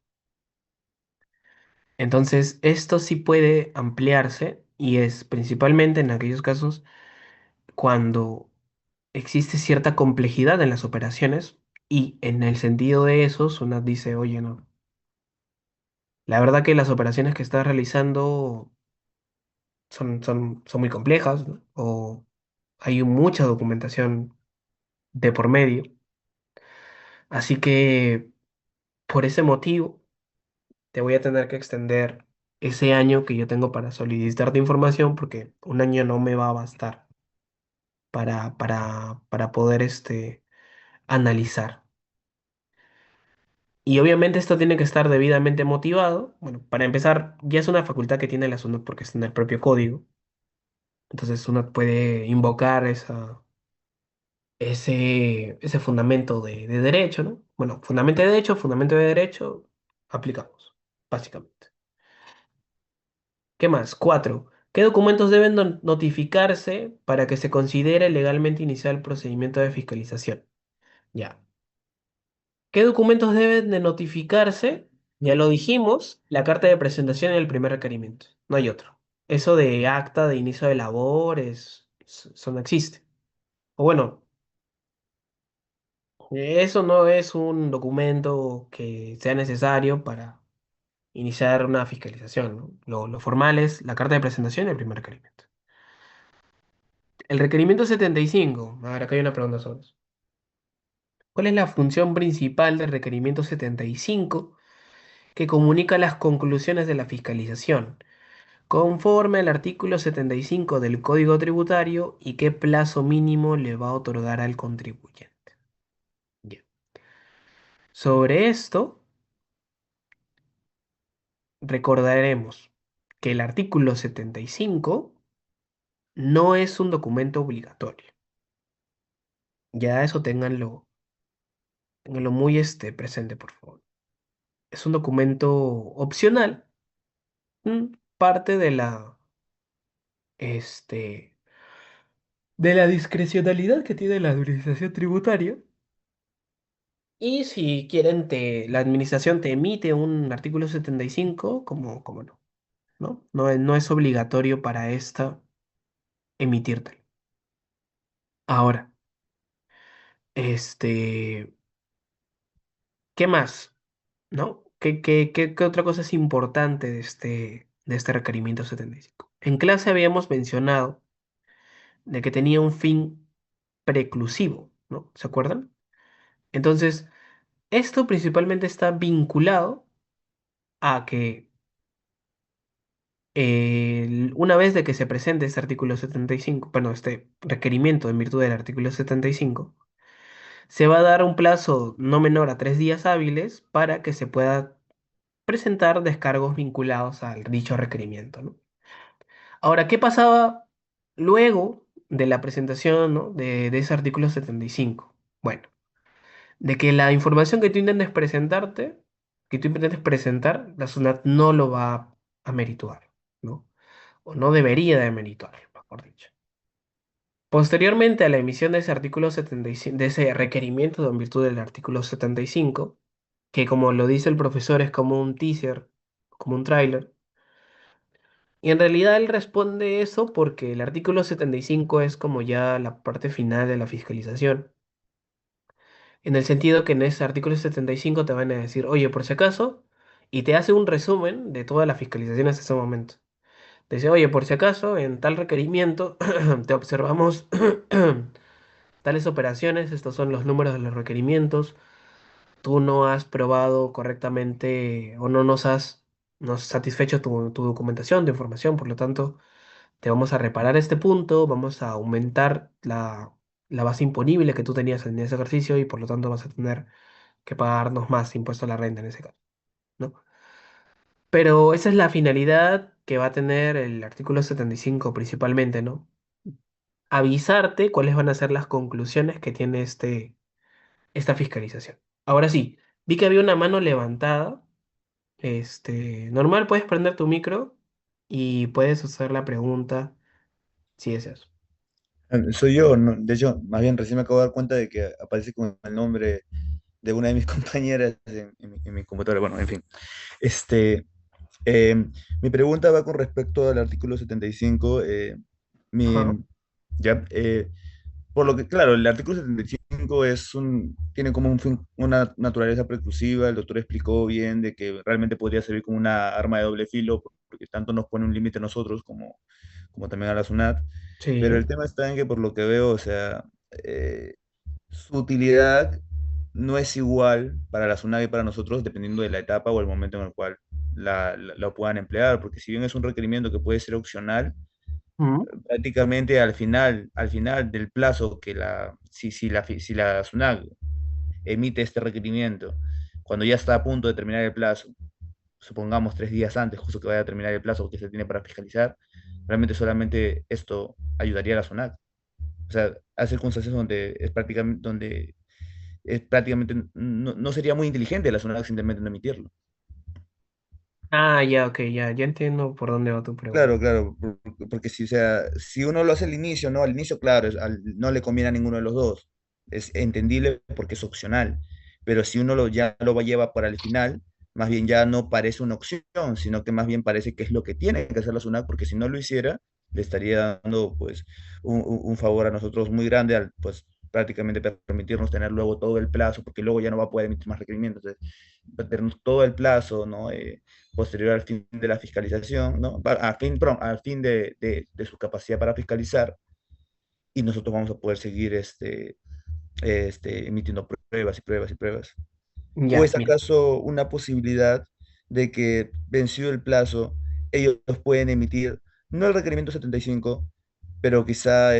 Entonces, esto sí puede ampliarse y es principalmente en aquellos casos cuando existe cierta complejidad en las operaciones y en el sentido de eso, SUNAT dice, oye, no, la verdad que las operaciones que estás realizando son muy complejas, ¿no? O hay mucha documentación de por medio. Así que por ese motivo te voy a tener que extender ese año que yo tengo para solicitarte información porque un año no me va a bastar para poder analizar. Y obviamente esto tiene que estar debidamente motivado. Bueno, para empezar, ya es una facultad que tiene la SUNAT porque está en el propio código. Entonces SUNAT puede invocar ese fundamento de derecho, ¿no? Bueno, fundamento de derecho, aplicamos, básicamente. ¿Qué más? Cuatro. ¿Qué documentos deben notificarse para que se considere legalmente iniciar el procedimiento de fiscalización? Ya. ¿Qué documentos deben de notificarse? Ya lo dijimos, la carta de presentación y el primer requerimiento. No hay otro. Eso de acta de inicio de labores, eso no existe. O bueno, eso no es un documento que sea necesario para iniciar una fiscalización, ¿no? Lo formal es la carta de presentación y el primer requerimiento. El requerimiento 75. A ver, acá hay una pregunta sobre eso. ¿Cuál es la función principal del requerimiento 75 que comunica las conclusiones de la fiscalización, conforme al artículo 75 del Código Tributario y qué plazo mínimo le va a otorgar al contribuyente? Bien. Sobre esto, recordaremos que el artículo 75 no es un documento obligatorio. Ya eso ténganlo muy presente, por favor. Es un documento opcional, parte este, de la discrecionalidad que tiene la administración tributaria. Y si quieren, la administración te emite un artículo 75, como no, ¿no? No es obligatorio para esta emitírtelo. Ahora, este, ¿qué más? ¿No? ¿Qué otra cosa es importante de este requerimiento 75? En clase habíamos mencionado de que tenía un fin preclusivo, ¿no? ¿Se acuerdan? Entonces, esto principalmente está vinculado a que una vez de que se presente este artículo 75, bueno, este requerimiento en virtud del artículo 75, se va a dar un plazo no menor a 3 días hábiles para que se pueda presentar descargos vinculados al dicho requerimiento, ¿no? Ahora, ¿qué pasaba luego de la presentación, ¿no? de ese artículo 75? Bueno, de que la información que tú intentes presentar, la SUNAT no lo va a merituar, ¿no? O no debería de merituar, mejor dicho. Posteriormente a la emisión de ese artículo 75, de ese requerimiento en virtud del artículo 75, que como lo dice el profesor es como un teaser, como un tráiler, y en realidad él responde eso porque el artículo 75 es como ya la parte final de la fiscalización. En el sentido que en ese artículo 75 te van a decir, oye, por si acaso, y te hace un resumen de toda la fiscalización hasta ese momento. Te dice, oye, por si acaso, en tal requerimiento te observamos tales operaciones, estos son los números de los requerimientos, tú no has probado correctamente o no has satisfecho tu documentación, tu información, por lo tanto, te vamos a reparar este punto, vamos a aumentar la base imponible que tú tenías en ese ejercicio y por lo tanto vas a tener que pagarnos más impuesto a la renta en ese caso, ¿no? Pero esa es la finalidad que va a tener el artículo 75 principalmente, ¿no? Avisarte cuáles van a ser las conclusiones que tiene esta fiscalización. Ahora sí, vi que había una mano levantada. Normal, puedes prender tu micro y puedes hacer la pregunta si deseas. Soy yo, de hecho, más bien recién me acabo de dar cuenta de que aparece con el nombre de una de mis compañeras en mi computadora. Bueno, en fin. Este, eh, Mi pregunta va con respecto al artículo 75. Ajá. Mi, ya, por lo que, claro, el artículo 75 tiene como un fin, una naturaleza preclusiva. El doctor explicó bien de que realmente podría servir como una arma de doble filo, porque tanto nos pone un límite a nosotros como también a la SUNAT. Pero el Sí. tema está en que, por lo que veo, o sea, su utilidad no es igual para la SUNAT y para nosotros, dependiendo de la etapa o el momento en el cual lo puedan emplear, porque si bien es un requerimiento que puede ser opcional, Mm. prácticamente al final del plazo si la SUNAT emite este requerimiento, cuando ya está a punto de terminar el plazo, supongamos 3 días antes, justo que vaya a terminar el plazo que se tiene para fiscalizar, realmente solamente esto ayudaría a la SUNAT. O sea, hay circunstancias donde es prácticamente no sería muy inteligente la SUNAT simplemente no emitirlo. Ah, ya, ok, ya entiendo por dónde va tu pregunta. Claro, claro, porque si, o sea, si uno lo hace al inicio, ¿no? Al inicio, claro, no le conviene a ninguno de los dos. Es entendible porque es opcional. Pero si uno ya lo lleva para el final, más bien ya no parece una opción, sino que más bien parece que es lo que tiene que hacer la SUNAT, porque si no lo hiciera, le estaría dando pues un favor a nosotros muy grande al pues prácticamente permitirnos tener luego todo el plazo, porque luego ya no va a poder emitir más requerimientos. Entonces, tener todo el plazo, ¿no? Posterior al fin de la fiscalización, ¿no? Perdón, al fin de su capacidad para fiscalizar, y nosotros vamos a poder seguir emitiendo pruebas y pruebas y pruebas. ¿O Ya, es mira. acaso una posibilidad de que, vencido el plazo, ellos pueden emitir, no el requerimiento 75, pero quizá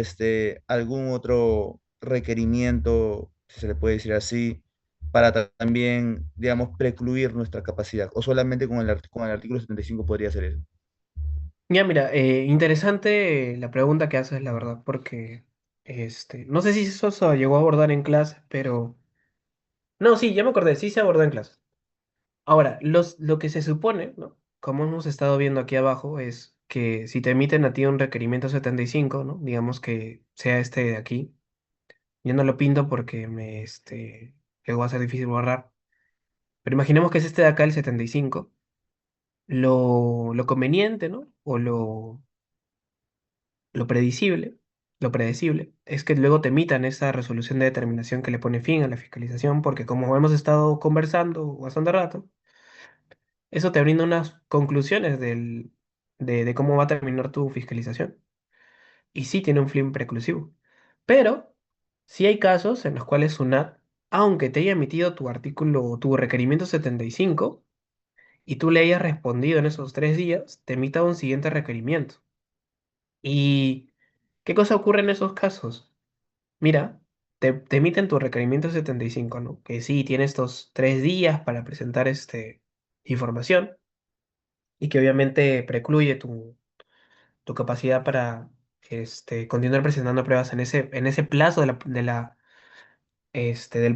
algún otro requerimiento, si se le puede decir así, para también, digamos, precluir nuestra capacidad? ¿O solamente con el artículo 75 podría ser eso? Ya, mira, interesante la pregunta que haces, la verdad, porque no sé si eso se llegó a abordar en clase, pero. No, sí, ya me acordé, sí se abordó en clase. Ahora, lo que se supone, ¿no? Como hemos estado viendo aquí abajo, es que si te emiten a ti un requerimiento 75, ¿no? Digamos que sea este de aquí. Yo no lo pinto porque luego va a ser difícil borrar. Pero imaginemos que es este de acá, el 75. Lo conveniente, ¿no? O lo predecible, lo predecible, es que luego te emitan esa resolución de determinación que le pone fin a la fiscalización, porque como hemos estado conversando bastante rato, eso te brinda unas conclusiones de cómo va a terminar tu fiscalización. Y sí tiene un fin preclusivo. Pero sí hay casos en los cuales SUNAT, aunque te haya emitido tu artículo, tu requerimiento 75, y tú le hayas respondido en esos 3 días, te emita un siguiente requerimiento. ¿Y qué cosa ocurre en esos casos? Mira, te emiten tu requerimiento 75, ¿no? Que sí, tiene estos 3 días para presentar información y que obviamente precluye tu capacidad para continuar presentando pruebas en ese plazo del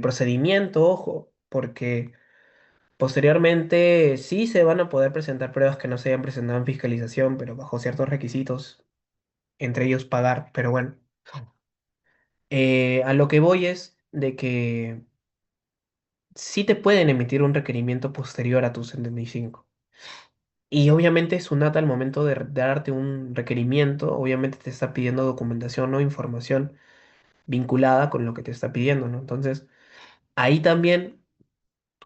procedimiento, ojo, porque posteriormente sí se van a poder presentar pruebas que no se hayan presentado en fiscalización, pero bajo ciertos requisitos, entre ellos pagar, pero bueno. A lo que voy es de que sí te pueden emitir un requerimiento posterior a tu 75. Y obviamente SUNAT al momento de darte un requerimiento, obviamente te está pidiendo documentación o información vinculada con lo que te está pidiendo, ¿no? Entonces, ahí también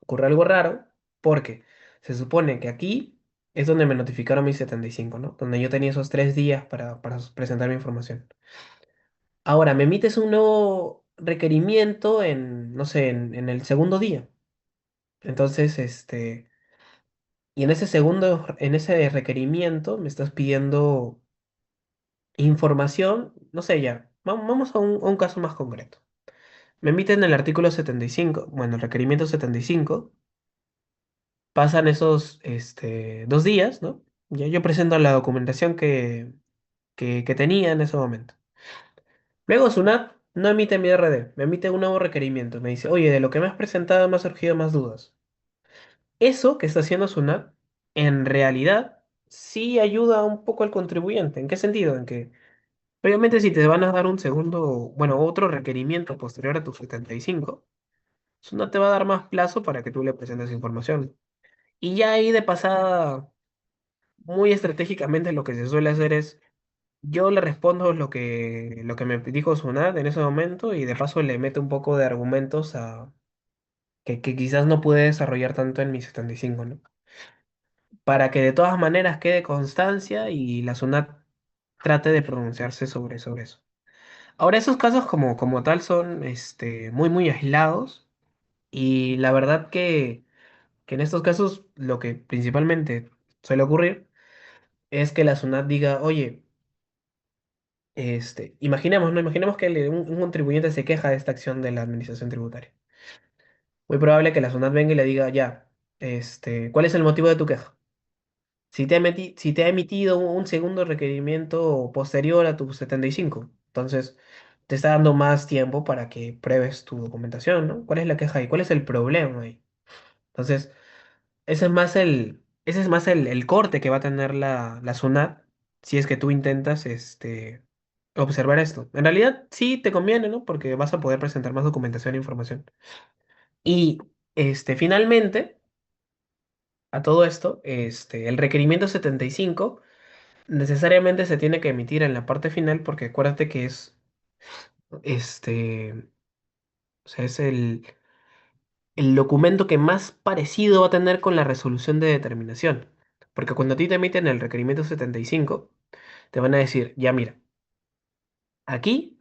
ocurre algo raro, porque se supone que aquí es donde me notificaron mi 75, ¿no? Donde yo tenía esos 3 días para presentar mi información. Ahora, me emites un nuevo requerimiento en, no sé, en el segundo día. Entonces, y en ese requerimiento me estás pidiendo información, no sé ya, vamos a un caso más concreto. Me emiten el artículo 75, bueno, el requerimiento 75, pasan esos 2 días, ¿no? Ya yo presento la documentación que tenía en ese momento. Luego Sunat no emite mi RD, me emite un nuevo requerimiento. Me dice, oye, de lo que me has presentado me han surgido más dudas. Eso que está haciendo Sunat, en realidad, sí ayuda un poco al contribuyente. ¿En qué sentido? En que, obviamente, si te van a dar un segundo, bueno, otro requerimiento posterior a tu 75, Sunat te va a dar más plazo para que tú le presentes información. Y ya ahí de pasada, muy estratégicamente, lo que se suele hacer es, yo le respondo lo que me dijo Sunat en ese momento y de paso le meto un poco de argumentos que quizás no pude desarrollar tanto en mi 75, ¿no? Para que de todas maneras quede constancia y la SUNAT trate de pronunciarse sobre eso. Ahora, esos casos como tal son muy, muy aislados y la verdad que en estos casos lo que principalmente suele ocurrir es que la SUNAT diga, oye, imaginemos, ¿no? Imaginemos que un contribuyente se queja de esta acción de la administración tributaria. Muy probable que la SUNAT venga y le diga, ya, ¿cuál es el motivo de tu queja? Si te ha emitido un segundo requerimiento posterior a tu 75, entonces te está dando más tiempo para que pruebes tu documentación, ¿no? ¿Cuál es la queja ahí? ¿Cuál es el problema ahí? Entonces, ese es más el corte que va a tener la SUNAT si es que tú intentas observar esto. En realidad, sí te conviene, ¿no? Porque vas a poder presentar más documentación e información. Y finalmente, a todo esto, el requerimiento 75 necesariamente se tiene que emitir en la parte final porque acuérdate que o sea, es el documento que más parecido va a tener con la resolución de determinación. Porque cuando a ti te emiten el requerimiento 75 te van a decir, ya mira, aquí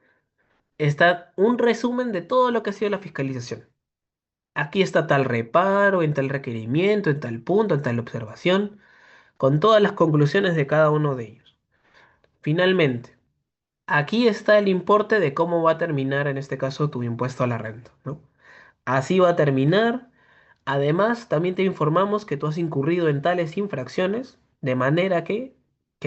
está un resumen de todo lo que ha sido la fiscalización. Aquí está tal reparo, en tal requerimiento, en tal punto, en tal observación, con todas las conclusiones de cada uno de ellos. Finalmente, aquí está el importe de cómo va a terminar en este caso tu impuesto a la renta, ¿no? Así va a terminar. Además, también te informamos que tú has incurrido en tales infracciones, de manera que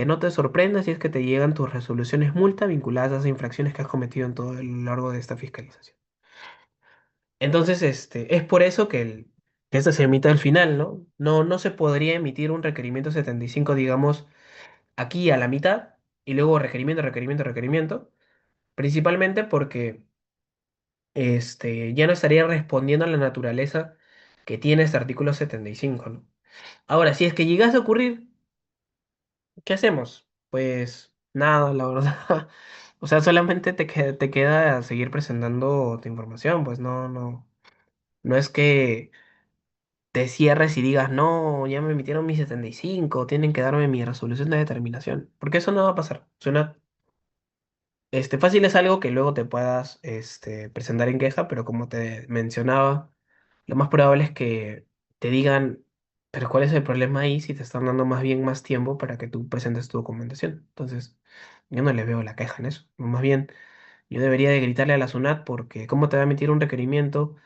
no te sorprendas si es que te llegan tus resoluciones multa vinculadas a esas infracciones que has cometido en todo el largo de esta fiscalización. Entonces, es por eso que esto se emite al final, ¿no? No se podría emitir un requerimiento 75, digamos, aquí a la mitad, y luego requerimiento, requerimiento, requerimiento. Principalmente porque ya no estaría respondiendo a la naturaleza que tiene este artículo 75, ¿no? Ahora, si es que llegase a ocurrir, ¿qué hacemos? Pues nada, la verdad. O sea, solamente te queda seguir presentando tu información, pues no es que te cierres y digas, no, ya me emitieron mi 75, tienen que darme mi resolución de determinación, porque eso no va a pasar. Suena, fácil es algo que luego te puedas presentar en queja, pero como te mencionaba, lo más probable es que te digan, pero ¿cuál es el problema ahí si te están dando más bien más tiempo para que tú presentes tu documentación? Entonces, yo no le veo la queja en eso. Más bien, yo debería de gritarle a la SUNAT porque ¿cómo te va a emitir un requerimiento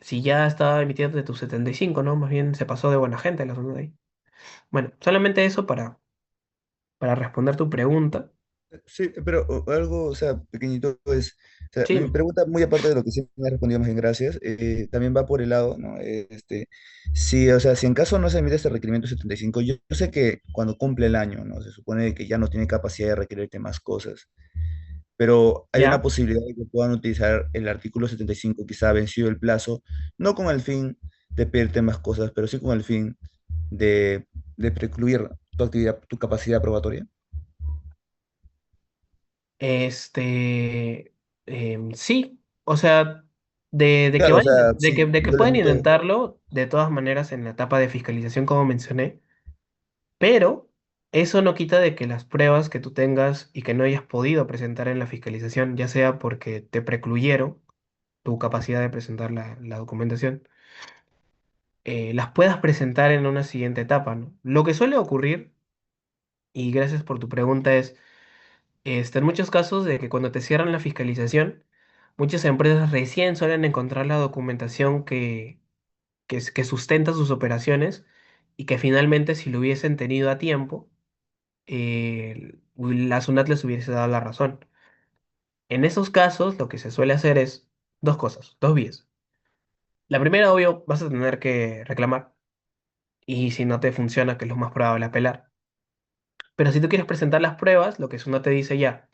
si ya estaba emitiendo de tu 75, ¿no? Más bien se pasó de buena gente la SUNAT ahí. Bueno, solamente eso para responder tu pregunta. Sí, pero algo, o sea, pequeñito es, o sea, mi Sí, pregunta, muy aparte de lo que sí me ha respondido más bien, gracias, también va por el lado, ¿no? Si, o sea, si en caso no se emite este requerimiento 75, yo sé que cuando cumple el año, ¿no? Se supone que ya no tiene capacidad de requerirte más cosas, pero hay una ya. posibilidad de que puedan utilizar el artículo 75, quizá vencido el plazo, no con el fin de pedirte más cosas, pero sí con el fin de precluir tu actividad, tu capacidad probatoria. Sí, o sea, de que Claro, o vayan, sea, de que yo les pueden meto. intentarlo, de todas maneras, en la etapa de fiscalización, como mencioné, pero eso no quita de que las pruebas que tú tengas y que no hayas podido presentar en la fiscalización, ya sea porque te precluyeron tu capacidad de presentar la documentación, las puedas presentar en una siguiente etapa, ¿no? Lo que suele ocurrir, y gracias por tu pregunta, es en muchos casos de que cuando te cierran la fiscalización, muchas empresas recién suelen encontrar la documentación que que sustenta sus operaciones y que finalmente si lo hubiesen tenido a tiempo, la SUNAT les hubiese dado la razón. En esos casos, lo que se suele hacer es dos cosas, dos vías. La primera, obvio, vas a tener que reclamar y si no te funciona, que es lo más probable, apelar. Pero si tú quieres presentar las pruebas, lo que SUNAT te dice ya,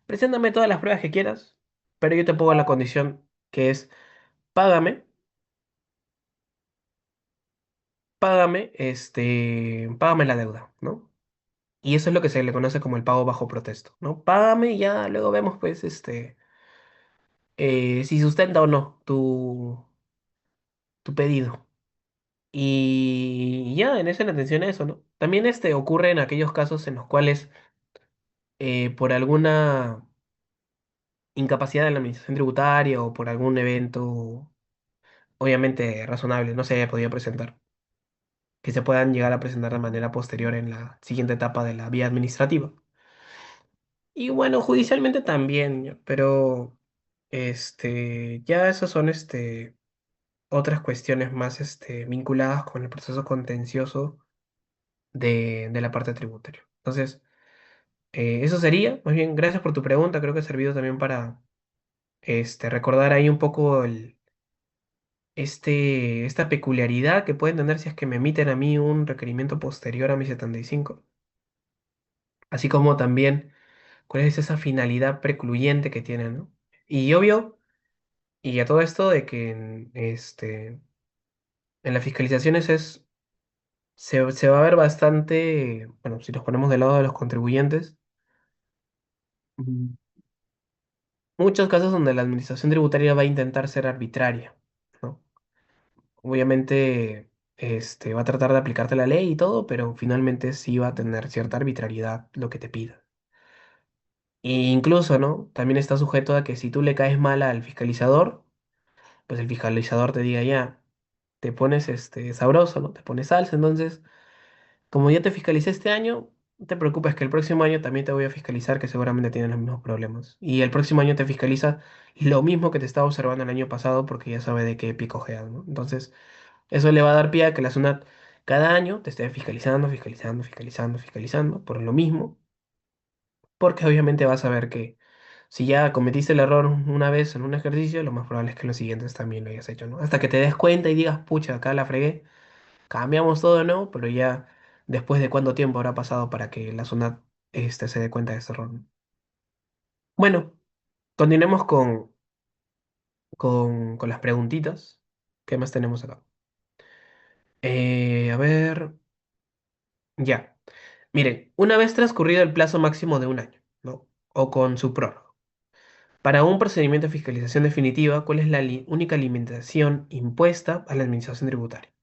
preséntame todas las pruebas que quieras, pero yo te pongo la condición que es págame, págame la deuda, ¿no? Y eso es lo que se le conoce como el pago bajo protesto, ¿no? Págame y ya luego vemos, pues, si sustenta o no tu pedido. Y ya, en esa la atención a eso, ¿no? También ocurre en aquellos casos en los cuales por alguna incapacidad de la administración tributaria o por algún evento, obviamente razonable, no se haya podido presentar, que se puedan llegar a presentar de manera posterior en la siguiente etapa de la vía administrativa. Y bueno, judicialmente también, ya, pero ya esas son otras cuestiones más vinculadas con el proceso contencioso de la parte tributaria. Entonces, eso sería, más bien, gracias por tu pregunta, creo que ha servido también para recordar ahí un poco esta peculiaridad que pueden tener si es que me emiten a mí un requerimiento posterior a mi 75, así como también cuál es esa finalidad precluyente que tienen, ¿no? Y obvio, y a todo esto de que en las fiscalizaciones se va a ver bastante, bueno, si nos ponemos del lado de los contribuyentes, mm, muchos casos donde la administración tributaria va a intentar ser arbitraria, ¿no? Obviamente, va a tratar de aplicarte la ley y todo, pero finalmente sí va a tener cierta arbitrariedad lo que te pida. E incluso, ¿no? También está sujeto a que si tú le caes mal al fiscalizador, pues el fiscalizador te diga ya, te pones sabroso, ¿no? Te pones salsa, entonces, como ya te fiscalicé este año, no te preocupes que el próximo año también te voy a fiscalizar, que seguramente tienes los mismos problemas. Y el próximo año te fiscaliza lo mismo que te estaba observando el año pasado, porque ya sabe de qué pico ojea, ¿no? Entonces, eso le va a dar pie a que la SUNAT cada año te esté fiscalizando, fiscalizando, fiscalizando, fiscalizando por lo mismo, porque obviamente vas a ver que si ya cometiste el error una vez en un ejercicio, lo más probable es que en los siguientes también lo hayas hecho, ¿no? Hasta que te des cuenta y digas, pucha, acá la fregué, cambiamos todo de nuevo, pero ya después de cuánto tiempo habrá pasado para que la SUNAT se dé cuenta de ese error, ¿no? Bueno, continuemos con las preguntitas. ¿Qué más tenemos acá? A ver, ya. Miren, una vez transcurrido el plazo máximo de un año, ¿no? O con su prórroga. Para un procedimiento de fiscalización definitiva, ¿cuál es la única limitación impuesta a la administración tributaria?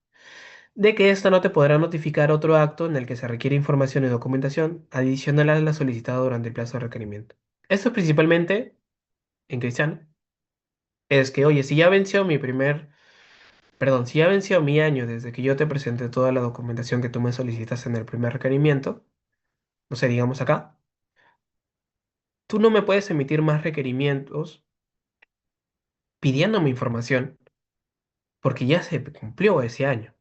De que ésta no te podrá notificar otro acto en el que se requiere información y documentación adicional a la solicitada durante el plazo de requerimiento. Esto es principalmente en cristiano. Es que, oye, si ya venció mi año desde que yo te presenté toda la documentación que tú me solicitas en el primer requerimiento, no sé, digamos acá, tú no me puedes emitir más requerimientos pidiéndome información porque ya se cumplió ese año.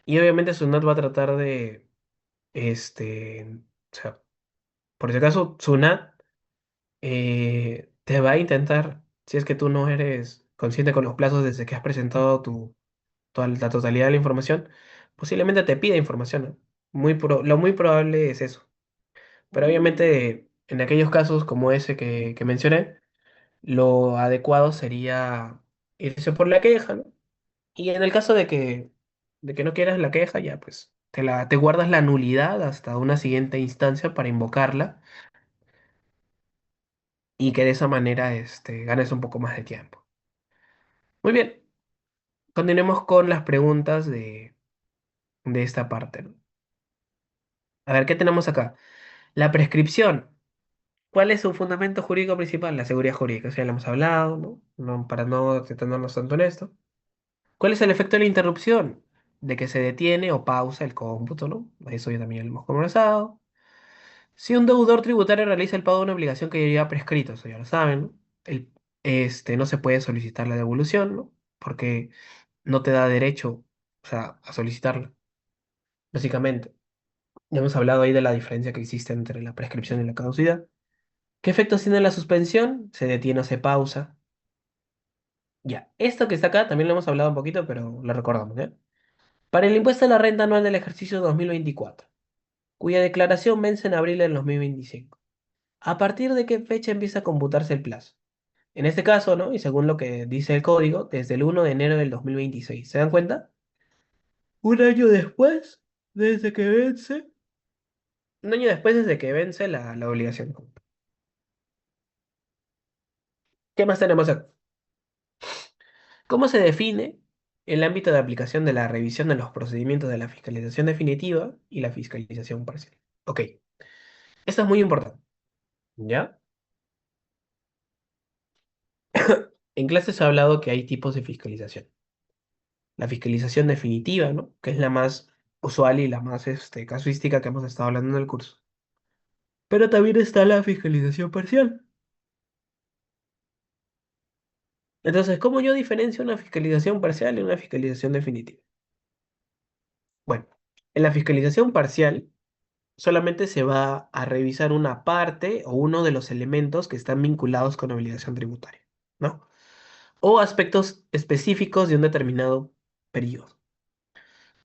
Y obviamente Sunat va a tratar o sea, por si acaso, Sunat te va a intentar, si es que tú no eres consciente con los plazos desde que has presentado toda la totalidad de la información, posiblemente te pida información, ¿no? Lo muy probable es eso. Pero obviamente en aquellos casos como ese que mencioné, lo adecuado sería irse por la queja, ¿no? Y en el caso de que no quieras la queja, ya pues te guardas la nulidad hasta una siguiente instancia para invocarla y que de esa manera ganes un poco más de tiempo. Muy bien, continuemos con las preguntas de esta parte, ¿no? A ver, ¿qué tenemos acá? La prescripción. ¿Cuál es su fundamento jurídico principal? La seguridad jurídica, eso ya lo hemos hablado, ¿no? Para no detenernos tanto en esto. ¿Cuál es el efecto de la interrupción? De que se detiene o pausa el cómputo, ¿no? Eso ya también lo hemos conversado. Si un deudor tributario realiza el pago de una obligación que ya lleva prescrito, eso ya lo saben, ¿no? No se puede solicitar la devolución, ¿no? Porque no te da derecho, o sea, a solicitarlo, básicamente. Ya hemos hablado ahí de la diferencia que existe entre la prescripción y la caducidad. ¿Qué efectos tiene la suspensión? Se detiene o se pausa. Ya, esto que está acá también lo hemos hablado un poquito, pero lo recordamos, ¿ya? Para el impuesto a la renta anual del ejercicio 2024, cuya declaración vence en abril del 2025. ¿A partir de qué fecha empieza a computarse el plazo? En este caso, ¿no? Y según lo que dice el código, desde el 1 de enero del 2026. ¿Se dan cuenta? Un año después, desde que vence. Un año después desde que vence la obligación. ¿Qué más tenemos acá? ¿Cómo se define el ámbito de aplicación de la revisión de los procedimientos de la fiscalización definitiva y la fiscalización parcial? Ok, esto es muy importante, ¿ya? En clase se ha hablado que hay tipos de fiscalización. La fiscalización definitiva, ¿no? Que es la más usual y la más casuística que hemos estado hablando en el curso. Pero también está la fiscalización parcial. Entonces, ¿cómo yo diferencio una fiscalización parcial y una fiscalización definitiva? Bueno, en la fiscalización parcial solamente se va a revisar una parte o uno de los elementos que están vinculados con obligación tributaria, ¿no? O aspectos específicos de un determinado periodo.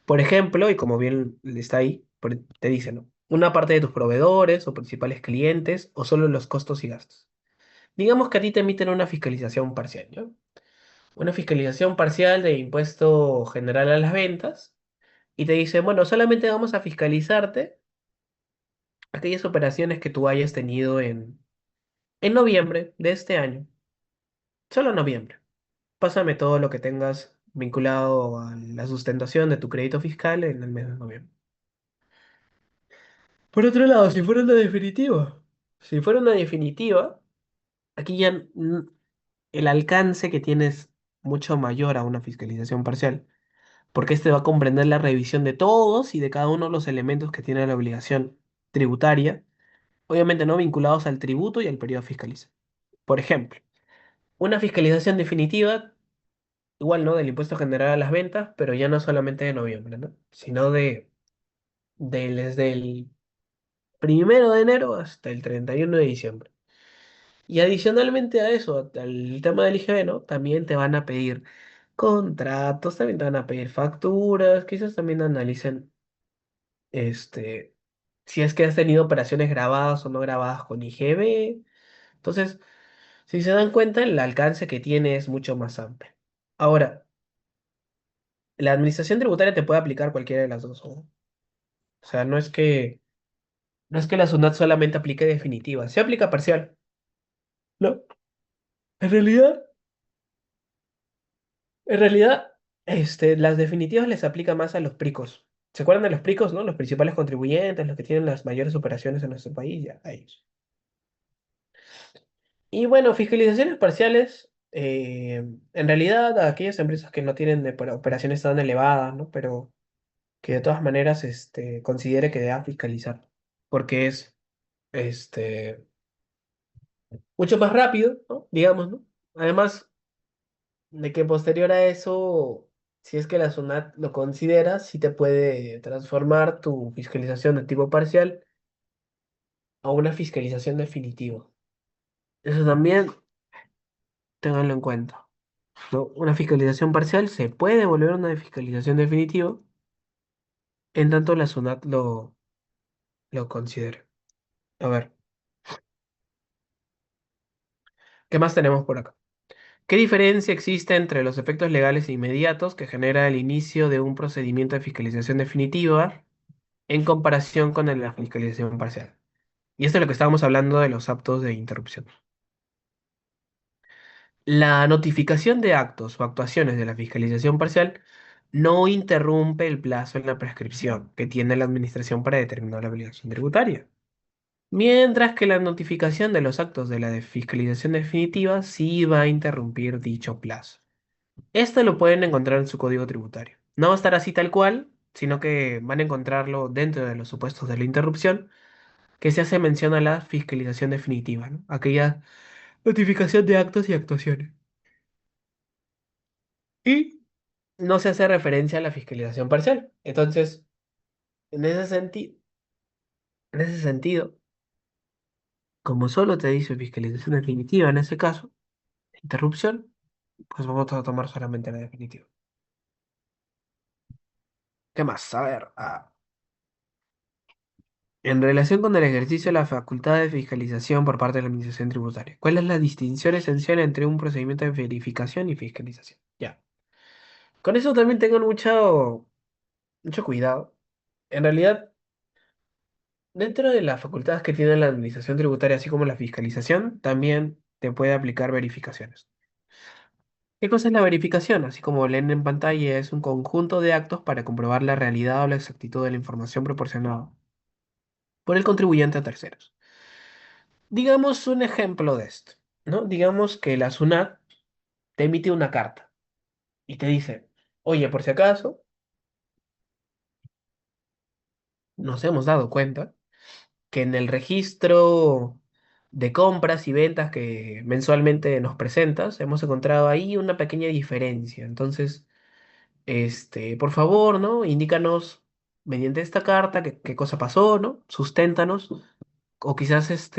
Por ejemplo, y como bien está ahí, te dice, ¿no? Una parte de tus proveedores o principales clientes o solo los costos y gastos. Digamos que a ti te emiten una fiscalización parcial, ¿no? Una fiscalización parcial de impuesto general a las ventas y te dice, bueno, solamente vamos a fiscalizarte aquellas operaciones que tú hayas tenido en noviembre de este año. Solo noviembre. Pásame todo lo que tengas vinculado a la sustentación de tu crédito fiscal en el mes de noviembre. Por otro lado, si fuera una definitiva, aquí ya el alcance que tienes es mucho mayor a una fiscalización parcial, porque este va a comprender la revisión de todos y de cada uno de los elementos que tiene la obligación tributaria, obviamente no vinculados al tributo y al periodo fiscalizado. Por ejemplo, una fiscalización definitiva, igual, ¿no? Del impuesto general a las ventas, pero ya no solamente de noviembre, ¿no? Sino desde el 1 de enero hasta el 31 de diciembre. Y adicionalmente a eso, al tema del IGB, ¿no? También te van a pedir contratos, también te van a pedir facturas, quizás también analicen este, si es que has tenido operaciones grabadas o no grabadas con IGB. Entonces, si se dan cuenta, el alcance que tiene es mucho más amplio. Ahora, la administración tributaria te puede aplicar cualquiera de las dos. ¿No? O sea, no es que la SUNAT solamente aplique definitiva, se aplica parcial. No, en realidad, las definitivas les aplica más a los pricos. ¿Se acuerdan de los pricos, no? Los principales contribuyentes, los que tienen las mayores operaciones en nuestro país, ya, a ellos. Y bueno, fiscalizaciones parciales, en realidad a aquellas empresas que no tienen operaciones tan elevadas, ¿no? Pero que de todas maneras considere que deba fiscalizar, porque es este, mucho más rápido, ¿no? Digamos, ¿no? Además de que posterior a eso, si es que la SUNAT lo considera, sí te puede transformar tu fiscalización de tipo parcial a una fiscalización definitiva. Eso también ténganlo en cuenta, ¿no? Una fiscalización parcial se puede volver una fiscalización definitiva en tanto la SUNAT lo considere. A ver, ¿qué más tenemos por acá? ¿Qué diferencia existe entre los efectos legales e inmediatos que genera el inicio de un procedimiento de fiscalización definitiva en comparación con la fiscalización parcial? Y esto es lo que estábamos hablando de los actos de interrupción. La notificación de actos o actuaciones de la fiscalización parcial no interrumpe el plazo en la prescripción que tiene la administración para determinar la obligación tributaria. Mientras que la notificación de los actos de la fiscalización definitiva sí va a interrumpir dicho plazo. Esto lo pueden encontrar en su código tributario. No va a estar así tal cual, sino que van a encontrarlo dentro de los supuestos de la interrupción, que se hace mención a la fiscalización definitiva, ¿no? Aquella notificación de actos y actuaciones. Y no se hace referencia a la fiscalización parcial. Entonces, en ese sentido, como solo te dice fiscalización definitiva en ese caso, interrupción, pues vamos a tomar solamente la definitiva. ¿Qué más? A ver, en relación con el ejercicio de la facultad de fiscalización por parte de la Administración Tributaria, ¿cuál es la distinción esencial entre un procedimiento de verificación y fiscalización? Ya. Con eso también tengan mucho cuidado. En realidad, dentro de las facultades que tiene la Administración Tributaria, así como la fiscalización, también te puede aplicar verificaciones. ¿Qué cosa es la verificación? Así como leen en pantalla, es un conjunto de actos para comprobar la realidad o la exactitud de la información proporcionada por el contribuyente a terceros. Digamos un ejemplo de esto, ¿no? Digamos que la SUNAT te emite una carta y te dice, oye, por si acaso, nos hemos dado cuenta que en el registro de compras y ventas que mensualmente nos presentas, hemos encontrado ahí una pequeña diferencia. Entonces, por favor, ¿no? Indícanos mediante esta carta qué cosa pasó, ¿no? Susténtanos. O quizás,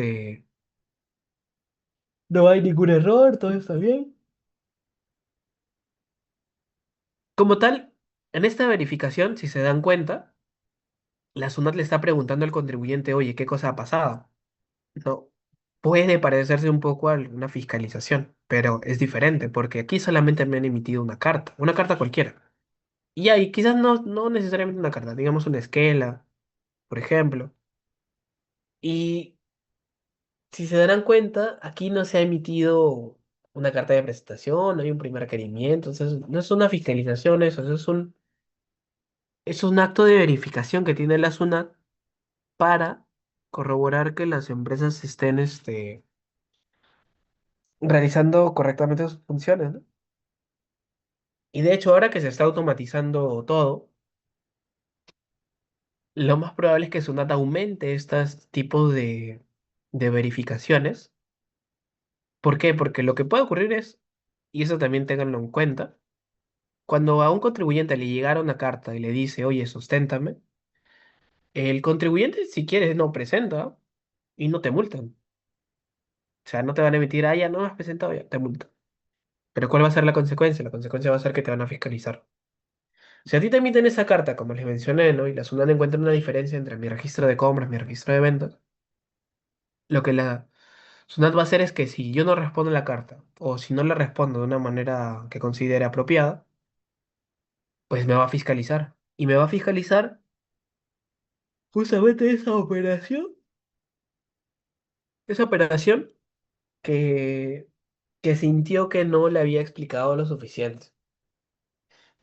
no hay ningún error, todo está bien. Como tal, en esta verificación, si se dan cuenta, la SUNAT le está preguntando al contribuyente, oye, ¿qué cosa ha pasado? No, puede parecerse un poco a una fiscalización, pero es diferente porque aquí solamente me han emitido una carta cualquiera. Y ahí quizás no necesariamente una carta, digamos una esquela, por ejemplo. Y si se darán cuenta, aquí no se ha emitido una carta de presentación, no hay un primer requerimiento, entonces no es una fiscalización eso es un acto de verificación que tiene la SUNAT para corroborar que las empresas estén realizando correctamente sus funciones, ¿no? Y de hecho, ahora que se está automatizando todo, lo más probable es que SUNAT aumente estos tipos de verificaciones. ¿Por qué? Porque lo que puede ocurrir es, y eso también ténganlo en cuenta, cuando a un contribuyente le llegara una carta y le dice, oye, susténtame, el contribuyente, si quieres, no presenta y no te multan. O sea, no te van a emitir, ah, ya no has presentado, ya te multan. Pero ¿cuál va a ser la consecuencia? La consecuencia va a ser que te van a fiscalizar. Si a ti te emiten esa carta, como les mencioné, ¿no? Y la SUNAT encuentra una diferencia entre mi registro de compras, mi registro de ventas, lo que la SUNAT va a hacer es que si yo no respondo la carta, o si no le respondo de una manera que considere apropiada, pues me va a fiscalizar. Y me va a fiscalizar justamente esa operación que, que sintió que no le había explicado lo suficiente.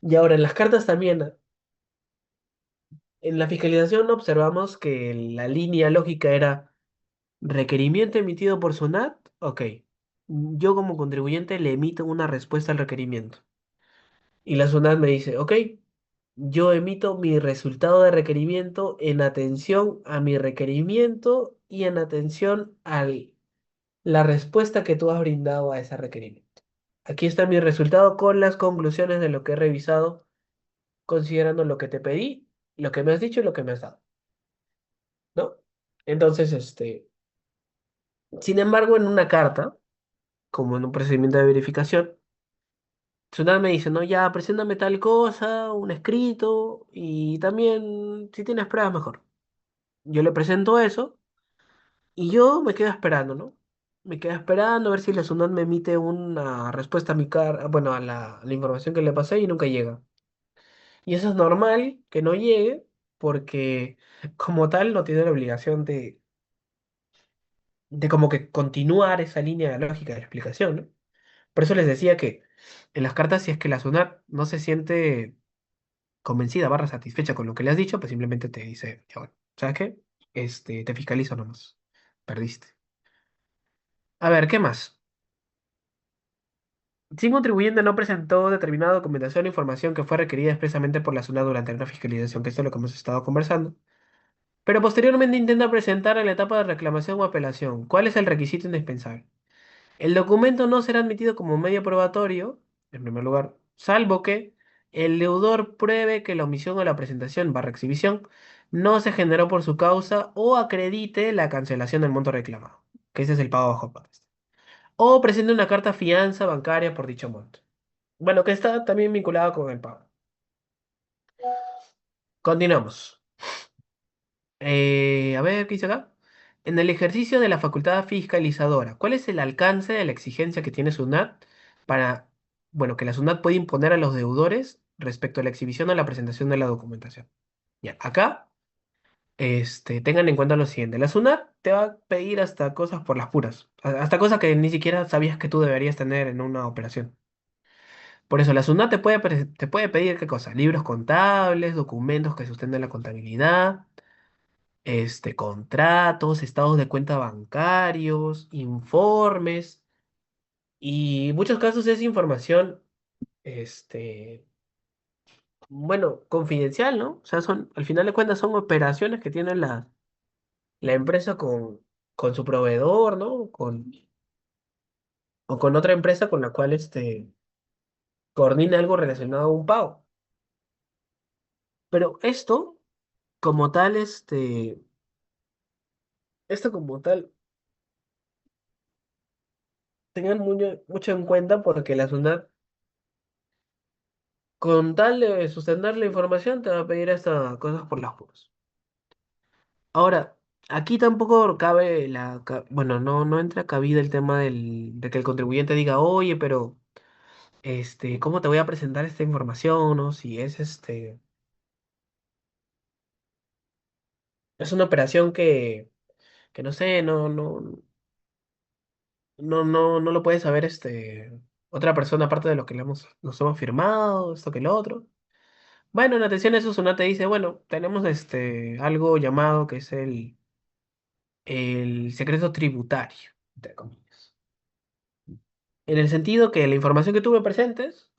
Y ahora en las cartas también, en la fiscalización observamos que la línea lógica era requerimiento emitido por SUNAT, ok. Yo como contribuyente le emito una respuesta al requerimiento. Y la SUNAT me dice, ok, yo emito mi resultado de requerimiento en atención a mi requerimiento y en atención a la respuesta que tú has brindado a ese requerimiento. Aquí está mi resultado con las conclusiones de lo que he revisado, considerando lo que te pedí, lo que me has dicho y lo que me has dado, ¿no? Entonces, sin embargo, en una carta, como en un procedimiento de verificación, Tsunade me dice, no, ya, preséntame tal cosa, un escrito, y también, si tienes pruebas, mejor. Yo le presento eso, y yo me quedo esperando, ¿no? Me quedo esperando a ver si la SUNAT me emite una respuesta a mi carta, bueno, a la información que le pasé y nunca llega. Y eso es normal que no llegue, porque como tal no tiene la obligación de como que continuar esa línea lógica de explicación, ¿no? Por eso les decía que en las cartas, si es que la SUNAT no se siente convencida, barra satisfecha con lo que le has dicho, pues simplemente te dice, ya bueno, ¿sabes qué? Te fiscalizo nomás. Perdiste. A ver, ¿qué más? Si un contribuyente no presentó determinada documentación o información que fue requerida expresamente por la SUNAT durante una fiscalización, que esto es lo que hemos estado conversando, pero posteriormente intenta presentar en la etapa de reclamación o apelación, ¿cuál es el requisito indispensable? El documento no será admitido como medio probatorio, en primer lugar, salvo que El deudor pruebe que la omisión o la presentación barra exhibición no se generó por su causa o acredite la cancelación del monto reclamado, que ese es el pago bajo pago. O presente una carta fianza bancaria por dicho monto. Bueno, que está también vinculado con el pago. Continuamos. A ver, ¿qué dice acá? En el ejercicio de la facultad fiscalizadora, ¿cuál es el alcance de la exigencia que tiene SUNAT para, bueno, que la SUNAT puede imponer a los deudores respecto a la exhibición o la presentación de la documentación? Ya, acá, tengan en cuenta lo siguiente. La SUNAT te va a pedir hasta cosas por las puras, hasta cosas que ni siquiera sabías que tú deberías tener en una operación. Por eso, la SUNAT te puede pedir, ¿qué cosa? Libros contables, documentos que sustenten la contabilidad, contratos, estados de cuenta bancarios, informes, y en muchos casos es información, este, bueno, confidencial, ¿no? O sea, al final de cuentas son operaciones que tiene la empresa con su proveedor, ¿no? O con otra empresa con la cual, coordina algo relacionado a un pago. Pero como tal, esto como tal, tengan mucho en cuenta porque la SUNAT, con tal de sustentar la información, te va a pedir estas cosas por las puras. Ahora, aquí tampoco cabe bueno, no entra cabida el tema de que el contribuyente diga, oye, pero, ¿cómo te voy a presentar esta información? ¿No? Si es una operación que no sé, no lo puede saber, otra persona aparte de lo que nos hemos firmado, esto que lo otro. Bueno, en atención a eso, Sunat te dice, bueno, tenemos algo llamado que es el secreto tributario, entre comillas. En el sentido que la información que tú me presentes,